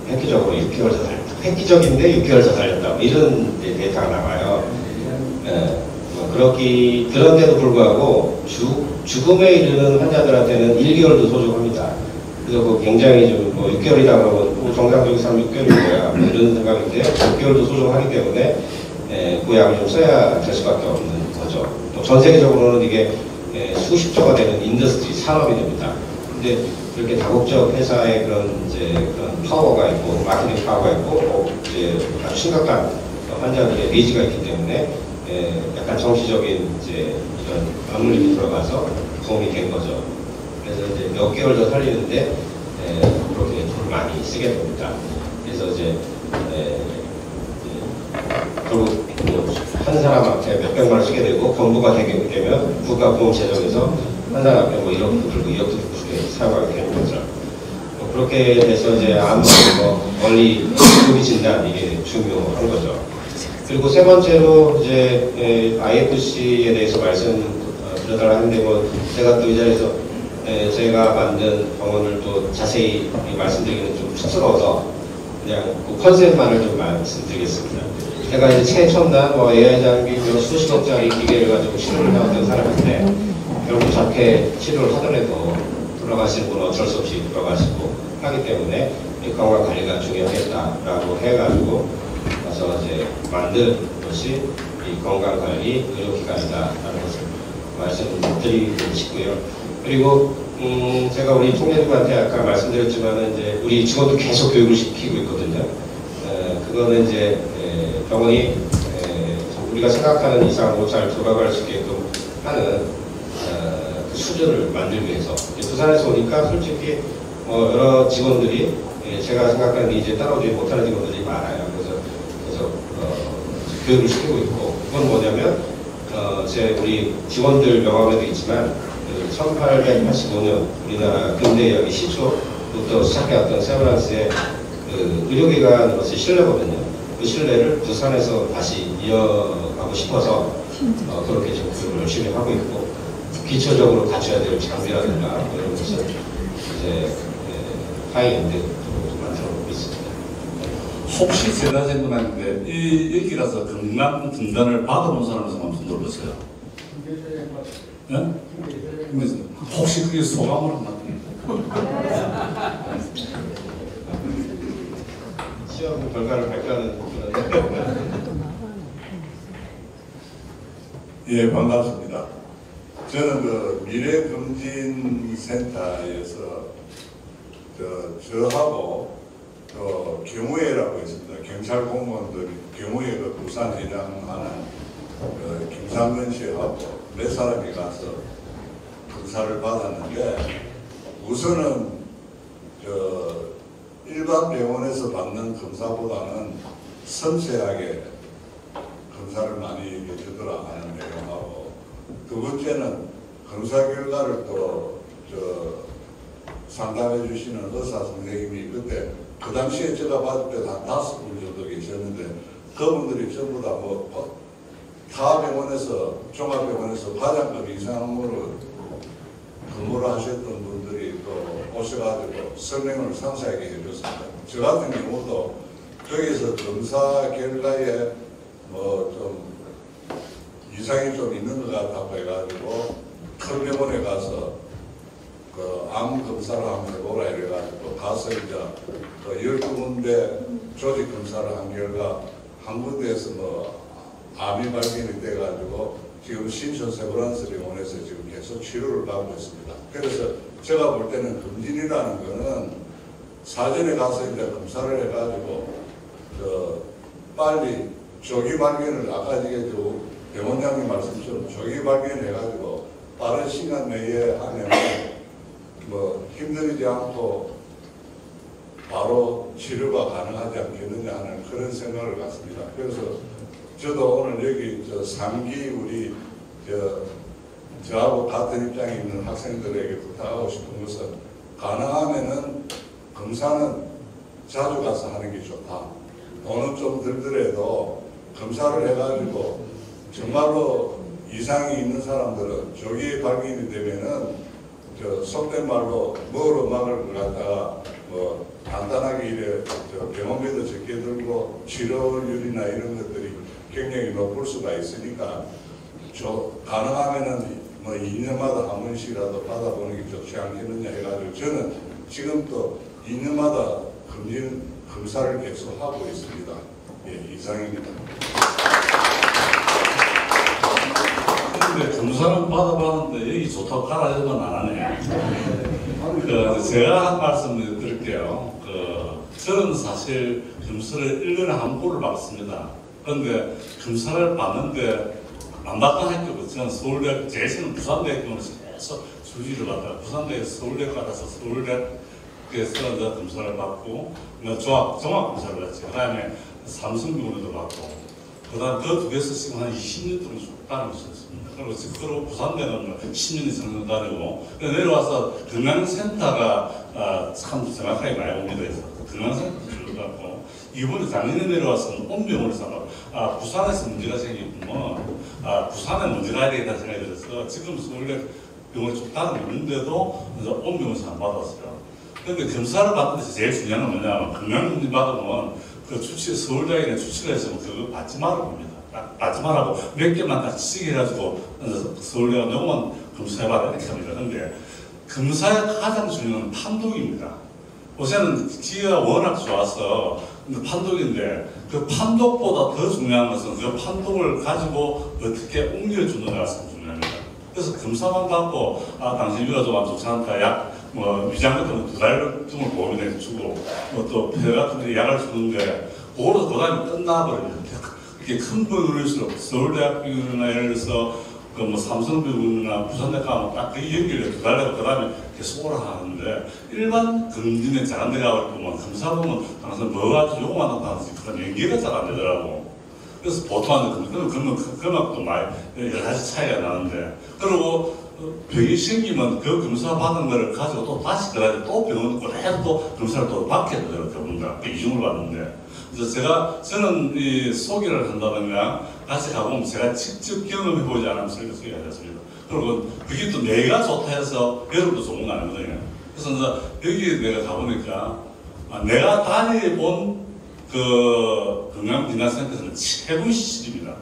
획기적으로 6개월 더 달렸다. 획기적인데 6개월 더 달렸다. 뭐 이런 데이터가 나와요. 그런데도 불구하고 죽음에 이르는 환자들한테는 1개월도 소중합니다. 그래서 그 굉장히 좀 뭐 6개월이다 그러면 뭐 정상적인 사람 6개월인 거야. 뭐 이런 생각인데 6개월도 소중하기 때문에 그 약을 좀 써야 될 수밖에 없는 거죠. 또 전 세계적으로는 이게 수십조가 되는 인더스트리 산업이 됩니다. 근데 이렇게 다국적 회사의 그런 파워가 있고 마케팅 파워가 있고 이제 아주 심각한 환자들의 니즈가 있기 때문에 약간 정치적인 이제 이런 악물림이 들어가서 도움이 된 거죠. 그래서 이제 몇 개월 더 살리는데 그렇게 돈을 많이 쓰게 됩니다. 그래서 이제 결국 한 사람한테 몇백만 원 쓰게 되고 건보가 되면 국가보험 재정에서 한 사람한테 뭐 1억도 들고 2억도 들고 사용하게 되는 거죠. 그렇게 돼서 이제 암 멀리 급이 진단 이게 중요한 거죠. 그리고 세 번째로 이제 IFC에 대해서 말씀드려달라 하는데 뭐 제가 또 이 자리에서 제가 만든 병원을 또 자세히 말씀드리기는 좀 쑥스러워서 그냥 그 컨셉만을 좀 말씀드리겠습니다. 제가 이제 최첨단 뭐 AI 장비 수십억짜리 기계를 가지고 치료를 해왔던 사람인데 결국 저렇게 치료를 하더라도 돌아가시는 분은 어쩔 수 없이 돌아가시고 하기 때문에 이 건강 관리가 중요하겠다라고 해가지고 그래서 이제 만든 것이 이 건강관리 의료기관이다라는 것을 말씀드리고 싶고요. 그리고 제가 우리 통계국한테 아까 말씀드렸지만은 이제 우리 직원도 계속 교육을 시키고 있거든요. 그거는 이제 병원이 우리가 생각하는 이상으로 잘 돌아갈 수 있게끔 하는 그 수준을 만들기 위해서 부산에서 오니까 솔직히 여러 직원들이 제가 생각하는 게 이제 따라오지 못하는 직원들이 많아요. 그래서 교육을 시키고 있고 그건 뭐냐면 우리 직원들 명함에도 있지만 1885년 우리나라 근대 이야기 시초부터 시작해왔던 세브란스의 그 의료기관으로서의 신뢰거든요. 그 신뢰를 부산에서 다시 이어가고 싶어서 그렇게 지금 교육을 열심히 하고 있고 기초적으로 갖춰야 될 장비라든가 이런 것을 이제 하이엔드 만들어보고 있습니다. 혹시 제가 질문하는데 여기라서 건강 진단을 받아본 사람에서 한번 손 들어보세요. 네? 혹시 그게 소감을 한번 시험 결과를 발표하는 그런 예, 반갑습니다. 저는 그 미래검진센터에서 저하고 또 경호회라고 있습니다. 경찰 공무원들 경호회 그 부산 회장하는 김상근 씨하고 몇 사람이 가서 검사를 받았는데 우선은 일반 병원에서 받는 검사보다는 섬세하게 검사를 많이 해주더라 하는 내용하고 두 번째는 검사 결과를 또 상담해 주시는 의사 선생님이 그때 그 당시에 제가 받을 때 한 5분 정도 계셨는데 그분들이 전부 다 타 병원에서 종합병원에서 과장급 이상으로 근무를 하셨던 분들이 또 오셔가지고 설명을 상세하게 해줬습니다. 저 같은 경우도 거기서 검사 결과에 좀 이상이 좀 있는 것 같다고 해가지고 큰 병원에 가서 그 암 검사를 한번 해보라 이래가지고 가서 이제 12군데 조직 검사를 한 결과 한 군데에서 암이 발견이 돼가지고 지금 신촌 세브란스 병원에서 지금 계속 치료를 받고 있습니다. 그래서 제가 볼 때는 검진이라는 거는 사전에 가서 이제 검사를 해가지고 빨리 조기 발견을 아까 이게 병원장님 말씀처럼 조기 발견해가지고 빠른 시간 내에 하면 힘들지 않고 바로 치료가 가능하지 않겠느냐 하는 그런 생각을 갖습니다. 그래서 저도 오늘 여기 3기 우리 저하고 같은 입장에 있는 학생들에게 부탁하고 싶은 것은 가능하면은 검사는 자주 가서 하는 게 좋다. 돈은 좀 들더라도 검사를 해가지고 정말로 이상이 있는 사람들은 조기에 발견이 되면은 속된 말로 머리막을 갖다가 간단하게 이래 병원비도 적게 들고 치료율이나 이런 것들이 굉장히 높을 수가 있으니까 가능하면은 2년마다 한 번씩이라도 받아보는 게 좋지 않겠느냐 해가지고 저는 지금 또 2년마다 검사를 계속 하고 있습니다. 예, 이상입니다. 근데 검사는 받아봤는데 여기 좋다고 가라 이러면 안 하네. 제가 한 말씀 드릴게요. 저는 사실 검사를 1년에 한 번을 받습니다. 그런데 검사를 받는데 안 받던 학교가 저는 서울대, 제시는 부산대학교는 계속 주지를 받다가 부산대에서 서울대 가서 서울대에서 검사를 받고 종합검사를 받지. 그 다음에 삼성병원에도 받고 그 다음 그 두 개서 지금 한 20년 동안 쭉 다니고 있었습니다. 그리고 부산대는 10년 이상 다니고 내려와서 건강센터가 참 정확하게 많이 옵니다. 건강센터 주를 갖고 이번에 작년에 내려와서는 온병원에서 부산에서 문제가 생기면 부산에 문제가 되겠다 생각이 들어서 지금 서울대 병원에 쭉 다니고 있는데도 온병원에서 안 받았어요. 그런데 검사를 받는 데서 제일 중요한 건 뭐냐면 건강검진 받으면 그 서울대학에 추치를 해서 그거 받지 말라고 합니다. 받지 말라고 몇 개만 다 치게 해가지고 서울대가 너무만 검사해봐라 이렇게 합니다. 그런데 검사의 가장 중요한 건 판독입니다. 요새는 기회가 워낙 좋아서 판독인데 그 판독보다 더 중요한 것은 그 판독을 가지고 어떻게 옮겨주느냐가 참 중요합니다. 그래서 검사만 받고 당신 위가 좀 안 좋지 않다. 약 뭐 위장 같은 거 2달 정도 보험에 주고 뭐 또 폐 같은 데 약을 주는데 그걸로 그다음에 끝나버려요. 이게 큰 병원일수록 서울대학병원이나 예를 들어서 그 뭐 삼성병원이나 부산대가 딱그 연결해 2달 내고 그다음에 계속 오라 하는데 일반 검진에 잘 안 돼가고 뭐 검사 보면 당신 뭐가 요거만 한다든지 그런 연계가 잘 안 되더라고. 그래서 보통은 그만큼 많이 여러 가지 차이가 나는데 그리고 병이 생기면 그 검사 받은 거를 가지고 또 다시 그래야 또 병원 그래도 또 검사를 또 받게 되더라고요. 그분들 이중을 받는데 그래서 저는 이 소개를 한다든가 같이 가보면 제가 직접 경험해보지 않으면 소개하지 않습니다. 그리고 그게 또 내가 좋다 해서 여러분도 좋은 거 아니거든요. 그래서 이제 여기 내가 가보니까 내가 다녀본 그 건강진단센터는 최고 시설입니다.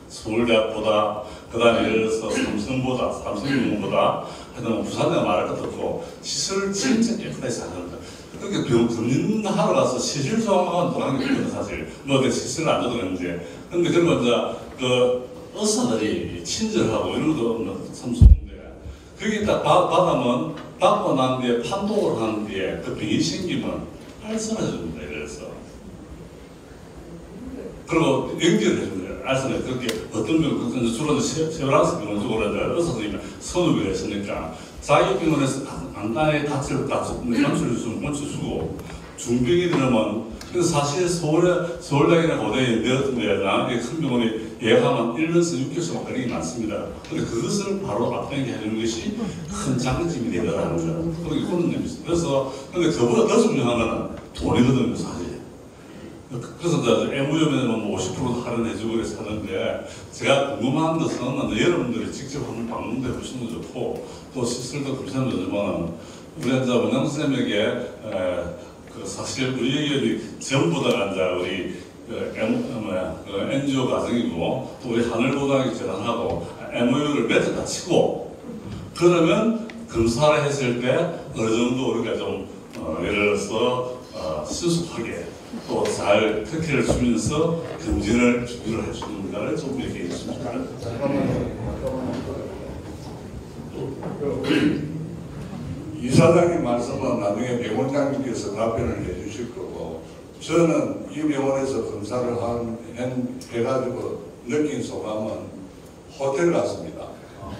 서울대학보다 그 다음에 예를 들어서 삼성보다 삼성병원보다 하여튼 부산대가 말할 것도 없고 시설을 진짜 깨끗하게 잘 합니다. 그렇게 검진하러 가서 시술 조항만 돌아가는 게 없거든 사실. 뭐 내 시술을 안 줘도 되는데. 근데 그러면 이제 그 의사들이 친절하고 이런 것도 참 좋은데 거기 딱 받으면 받고 난 뒤에 판독을 하는 뒤에 그 병이 생기면 알선해 줍니다. 이래서. 그리고 연결을 해줍니다. 알선해. 그렇게 어떤 병은 주로 세브란스 병원 쪽으로 의사들이 선호를 했으니까 자기 병원에서 간단히 다치를 건출 주고 중병이 되면 그래서 사실 서울대학이나 고대에 내었던 데나 큰 병원에 예약하면 1년에서 6개월씩 걸리기 많습니다. 근데 그것을 바로 앞당기게 해주는 것이 큰 장점이 되더라는 거죠. 그런 점이 있어요. 그래서 근데 그보다 더 중요한 거는 돈이거든요, 사실. 그래서 MUM에는 50% 할인해주고 그래서 하는데 제가 궁금한 것은 여러분들이 직접 한번 방문해 보시는 것도 좋고 또 시설도 그렇지만 우리 이제 원장 선생님에게 그 사실 우리 의견이 전부 다가 이제 우리 NGO 가정이고 또 우리 하늘보장이 재단하고 MOU를 맺었다 치고 그러면 검사를 했을 때 어느 정도 우리가 좀 예를 들어서 수습하게 또 잘 특혜를 주면서 검진을 준비를 해주는가를 좀 얘기해 주십니다. 이사장님 말씀은 나중에 병원장님께서 답변을 해주실 거고 저는 이 병원에서 검사를 해가지고 느낀 소감은 호텔 같습니다.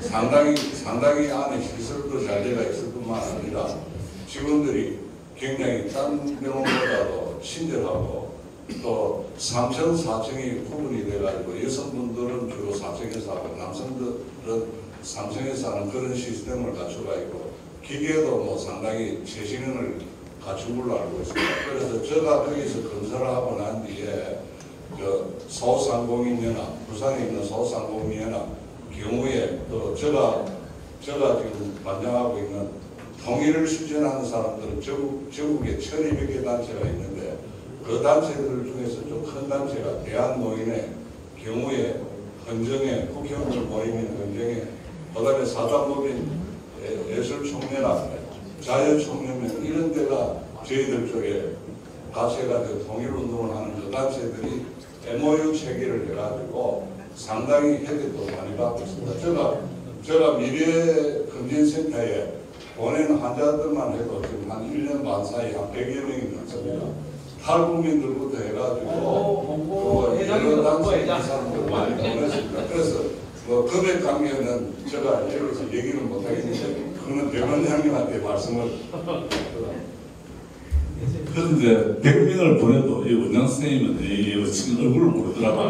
상당히 안에 시설도 잘 되어 있을 뿐만 아니라 직원들이 굉장히 딴 병원보다도 친절하고 또 3층, 4층이 구분이 돼가지고 여성분들은 주로 4층에서 하고 남성들은 3층에서 하는 그런 시스템을 갖춰가 있고 기계도 뭐 상당히 최신형을 갖춘 걸로 알고 있습니다. 그래서 제가 거기서 검사를 하고 난 뒤에 그 소상공인연합, 부산에 있는 소상공인연합 경우에 또 제가 지금 관장하고 있는 통일을 실천하는 사람들은 전국에 1200개 단체가 있는데 그 단체들 중에서 좀 큰 단체가 대한노인의 경우에 헌정에 국회의원들 모임인 헌정에 그 다음에 사단법인 예술총연합, 자유총연맹 이런 데가 저희들 쪽에 같이 해가지고 통일운동을 하는 그 단체들이 MOU 체계를 해가지고 상당히 혜택도 많이 받고 있습니다. 제가 미래검진센터에 보내는 환자들만 해도 지금 한 1년 반 사이 한 100여 명이 넘습니다. 탈북민들부터 해가지고 여러 단체 이사람들 많이 보냈습니다. 그래서 뭐 금액 관계는 제가 여기서 얘기를 못하겠는데 그거는 병원장님한테 말씀을 그런데 100명을 보내도 이 원장 선생님은 이 지금 얼굴을 모르더라고요.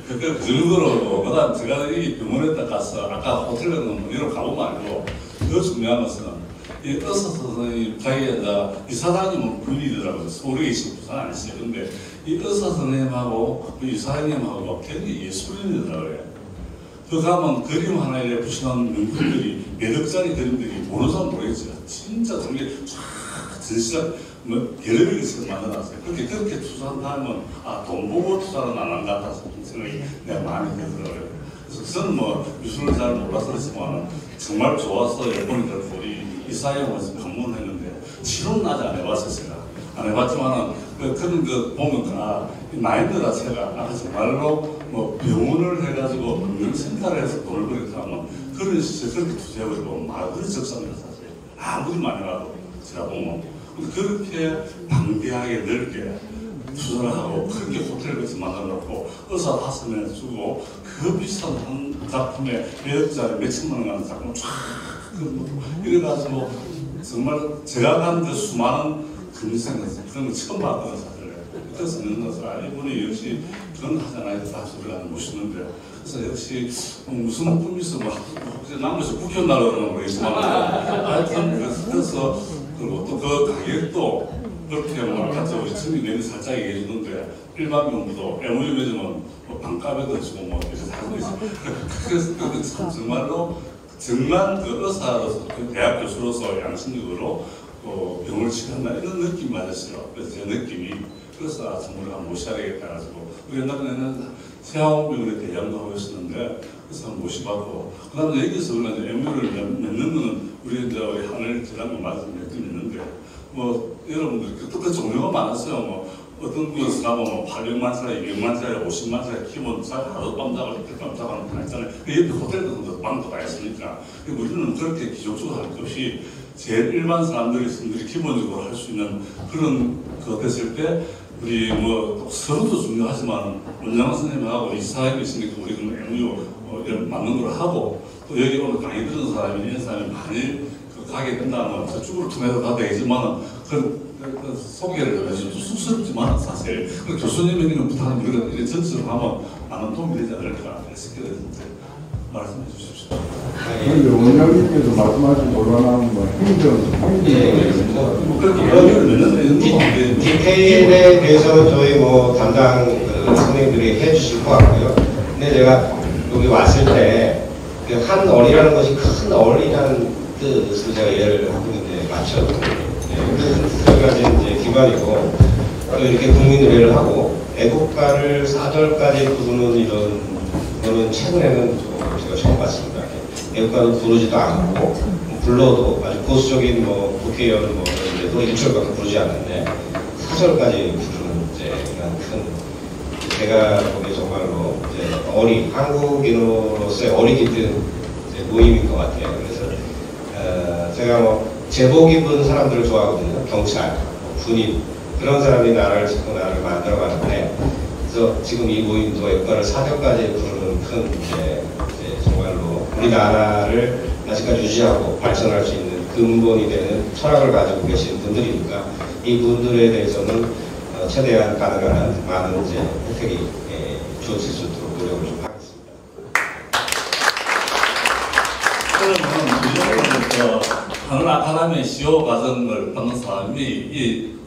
그때 그 정도로 그다음 제가 이 병원에 딱 가서 아까 호텔 같은 문의로 가보면 알고 더 중요한 것은 이 의사 선생님 자기가 이사장님은 분이더라고요. 서울에 계시고 부산 안 있어요. 근데 이 의사 선생님하고 그 이사장님하고 굉장히 예술인이더라고요. 그 가면 그림 하나에 붙이는 명품들이 몇 억짜리 그림들이 모르는 사람 모르겠어요. 진짜 정말 진짜 뭐 여러 개씩 만들어놨어요. 그렇게 투자한다면 돈 보고 투자는 안 한다 같은 생각이 내가 많이 들더라고요. 그래서 저는 뭐 미술을 잘 몰라서 그렇지만 정말 좋아서 일본이 들고 우리 이사장님을 방문했는데 치료는 아직 안 해봤었어요. 안 해봤지만은 그런 거 보면 마인드 자체가 정말로 뭐 병원을 해가지고 센터를 해서 돈을 버리고 하면 그런 시설 그렇게 투자해버리고 말들이 적습니다 사실. 아무리 많이 와도 제가 보면 그렇게 방대하게 넓게 투자를 하고 크게 호텔 같이 만들어놓고 의사 5명 주고 그 비싼 한 작품에 몇 억짜리 몇천만 원 하는 작품 쫙 이래가지고 정말 제가 간 그 수많은 금리생에서 그런 거 처음 봤거든요 사실. 그래서 이분이 역시 그런 하잖아요. 다 소리가 멋있는데. 그래서 역시 무슨 꿈이 있어 뭐 남에서 국회의원 나가는 거겠지만 하여튼 그래서 그리고 또 그 가격도 그렇게 뭐 아까 우리 청년들이 살짝 얘기해 주는데 일반 경우도 MOU 맺으면 뭐 반값에도 주고 뭐 이렇게 살고 있어요. 그래서 정말로 정말 그 의사로서 그 대학 교수로서 양심적으로 병을 치렀나 이런 느낌이 맞았어요. 그래서 제 느낌이 그래서 정말 한번 모셔야 되겠다 가지고 우리 옛날에는 세아원병원에 대장도 하고 있었는데 그래서 한번 모셔봤고 그 다음에 여기서 원래 MOU를 맺는 거는 우리 이제 하늘 재단과 맞은 몇 점 있는데 뭐 여러분들 그 종류가 많았어요. 뭐 어떤 곳에서 가면 뭐 800만 짜리, 200만 짜리, 50만 짜리 키면 하룻밤 자고 이틀밤 자고 하는 거 있잖아요. 그 옆에 호텔도 방도 다 있으니까 우리는 그렇게 기존적으로 할 것 없이 제일 일반 사람들이 기본적으로 할 수 있는 그런 거 됐을 때 우리 뭐 서로도 중요하지만 원장 선생님하고 이사님이 있으니까 우리는 MOU 이런 맞는 걸 하고 또 여기 오늘 강의 들은 사람이 이런 사람이 많이 가게 된다면 저쪽으로 통해서 다 되지만 그 소개를 해서 쑥스럽지만 사실 교수님이 있는 부탁은 이런 전체로 하면 많은 도움이 되지 않을까 싶게 되는데 말씀해 주십시오. 그런데 원장님께서 말씀하신 곤란한 뭐 디테일에 대해서 저희 뭐 담당 선생님들이 해주실 것 같고요. 근데 제가 여기 왔을 때 그 한 얼이라는 것이 큰 얼이라는 뜻을 제가 이해를 하고 있는데 맞죠? 저희가 이제 기관이고 또 이렇게 국민의회를 하고 애국가를 4절까지 부르는 이런 거는 최근에는 제가 처음 봤습니다. 애국가도 부르지도 않고 불러도 아주 보수적인 뭐 국회의원 뭐 이런데도 1절밖에 부르지 않는데 4절까지 부르는 이제 큰 제가 보기에 정말로 이제 한국인으로서의 어리 깊은 모임인 것 같아요. 그래서 제가 뭐 제복 입은 사람들을 좋아하거든요. 경찰, 군인 그런 사람이 나라를 짓고 나라를 만들어가는데 그래서 지금 이 모임도 애국가를 4절까지 부르는 큰 이제 정말로 우리나라를 아직까지 유지하고 발전할 수 있는 근본이 되는 철학을 가지고 계신 분들이니까 이 분들에 대해서는 최대한 가능한 많은 이제 혜택이 주어질 수 있도록 노력을 좀 하겠습니다. 그러면 하늘 아카데미 CEO 과정을 받는 사람이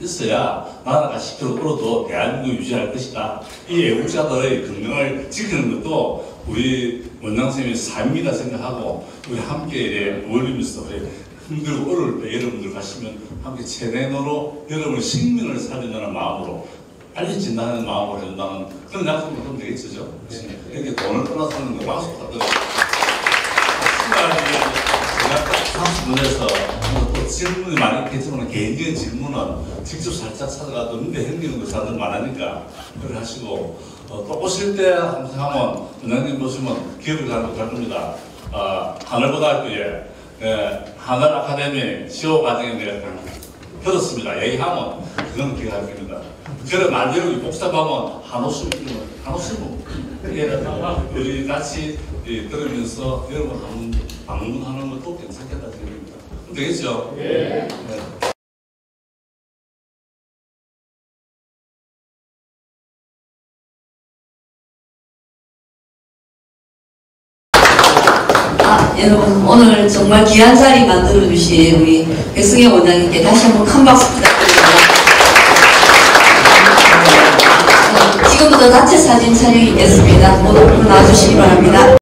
있어야 나라가 시끄럽고도 대한민국을 유지할 것이다. 이 애국자들의 건강을 지키는 것도 우리 원장 선생님의 삶이다 생각하고 우리 함께 어울리면서 힘들고 어려울 때 여러분들 가시면 함께 최대노로 여러분의 생명을 살린다는 마음으로 빨리 진단하는 마음으로 해준다는 그런 약속을 하면 되겠죠. 이렇게 돈을 떠나서는 거 막수 같더라고요. 제가 30분에서 또 질문이 많이 있겠지만 개인적인 질문은 직접 살짝 찾아가도 문제 생기는 거 사람들 많으니까 그걸 하시고 또 오실 때 항상 하면 원장님 보시면 기억을 잘 못할 겁니다. 하늘고등학교에 하늘 아카데미 CEO 과정에 내가 들었습니다. 얘기하면 그건 기억할 겁니다. 그래 말대로 복잡하면 한호수문 우리 같이 들으면서 여러분 방문하는 것도 괜찮겠다 생각합니다. 되겠죠? 네. 여러분 오늘 정말 귀한 자리 만들어주신 우리 백승현 원장님께 다시 한번 큰 박수 부탁드립니다. 지금부터 단체 사진 촬영이 있겠습니다. 모두 나와주시기 바랍니다.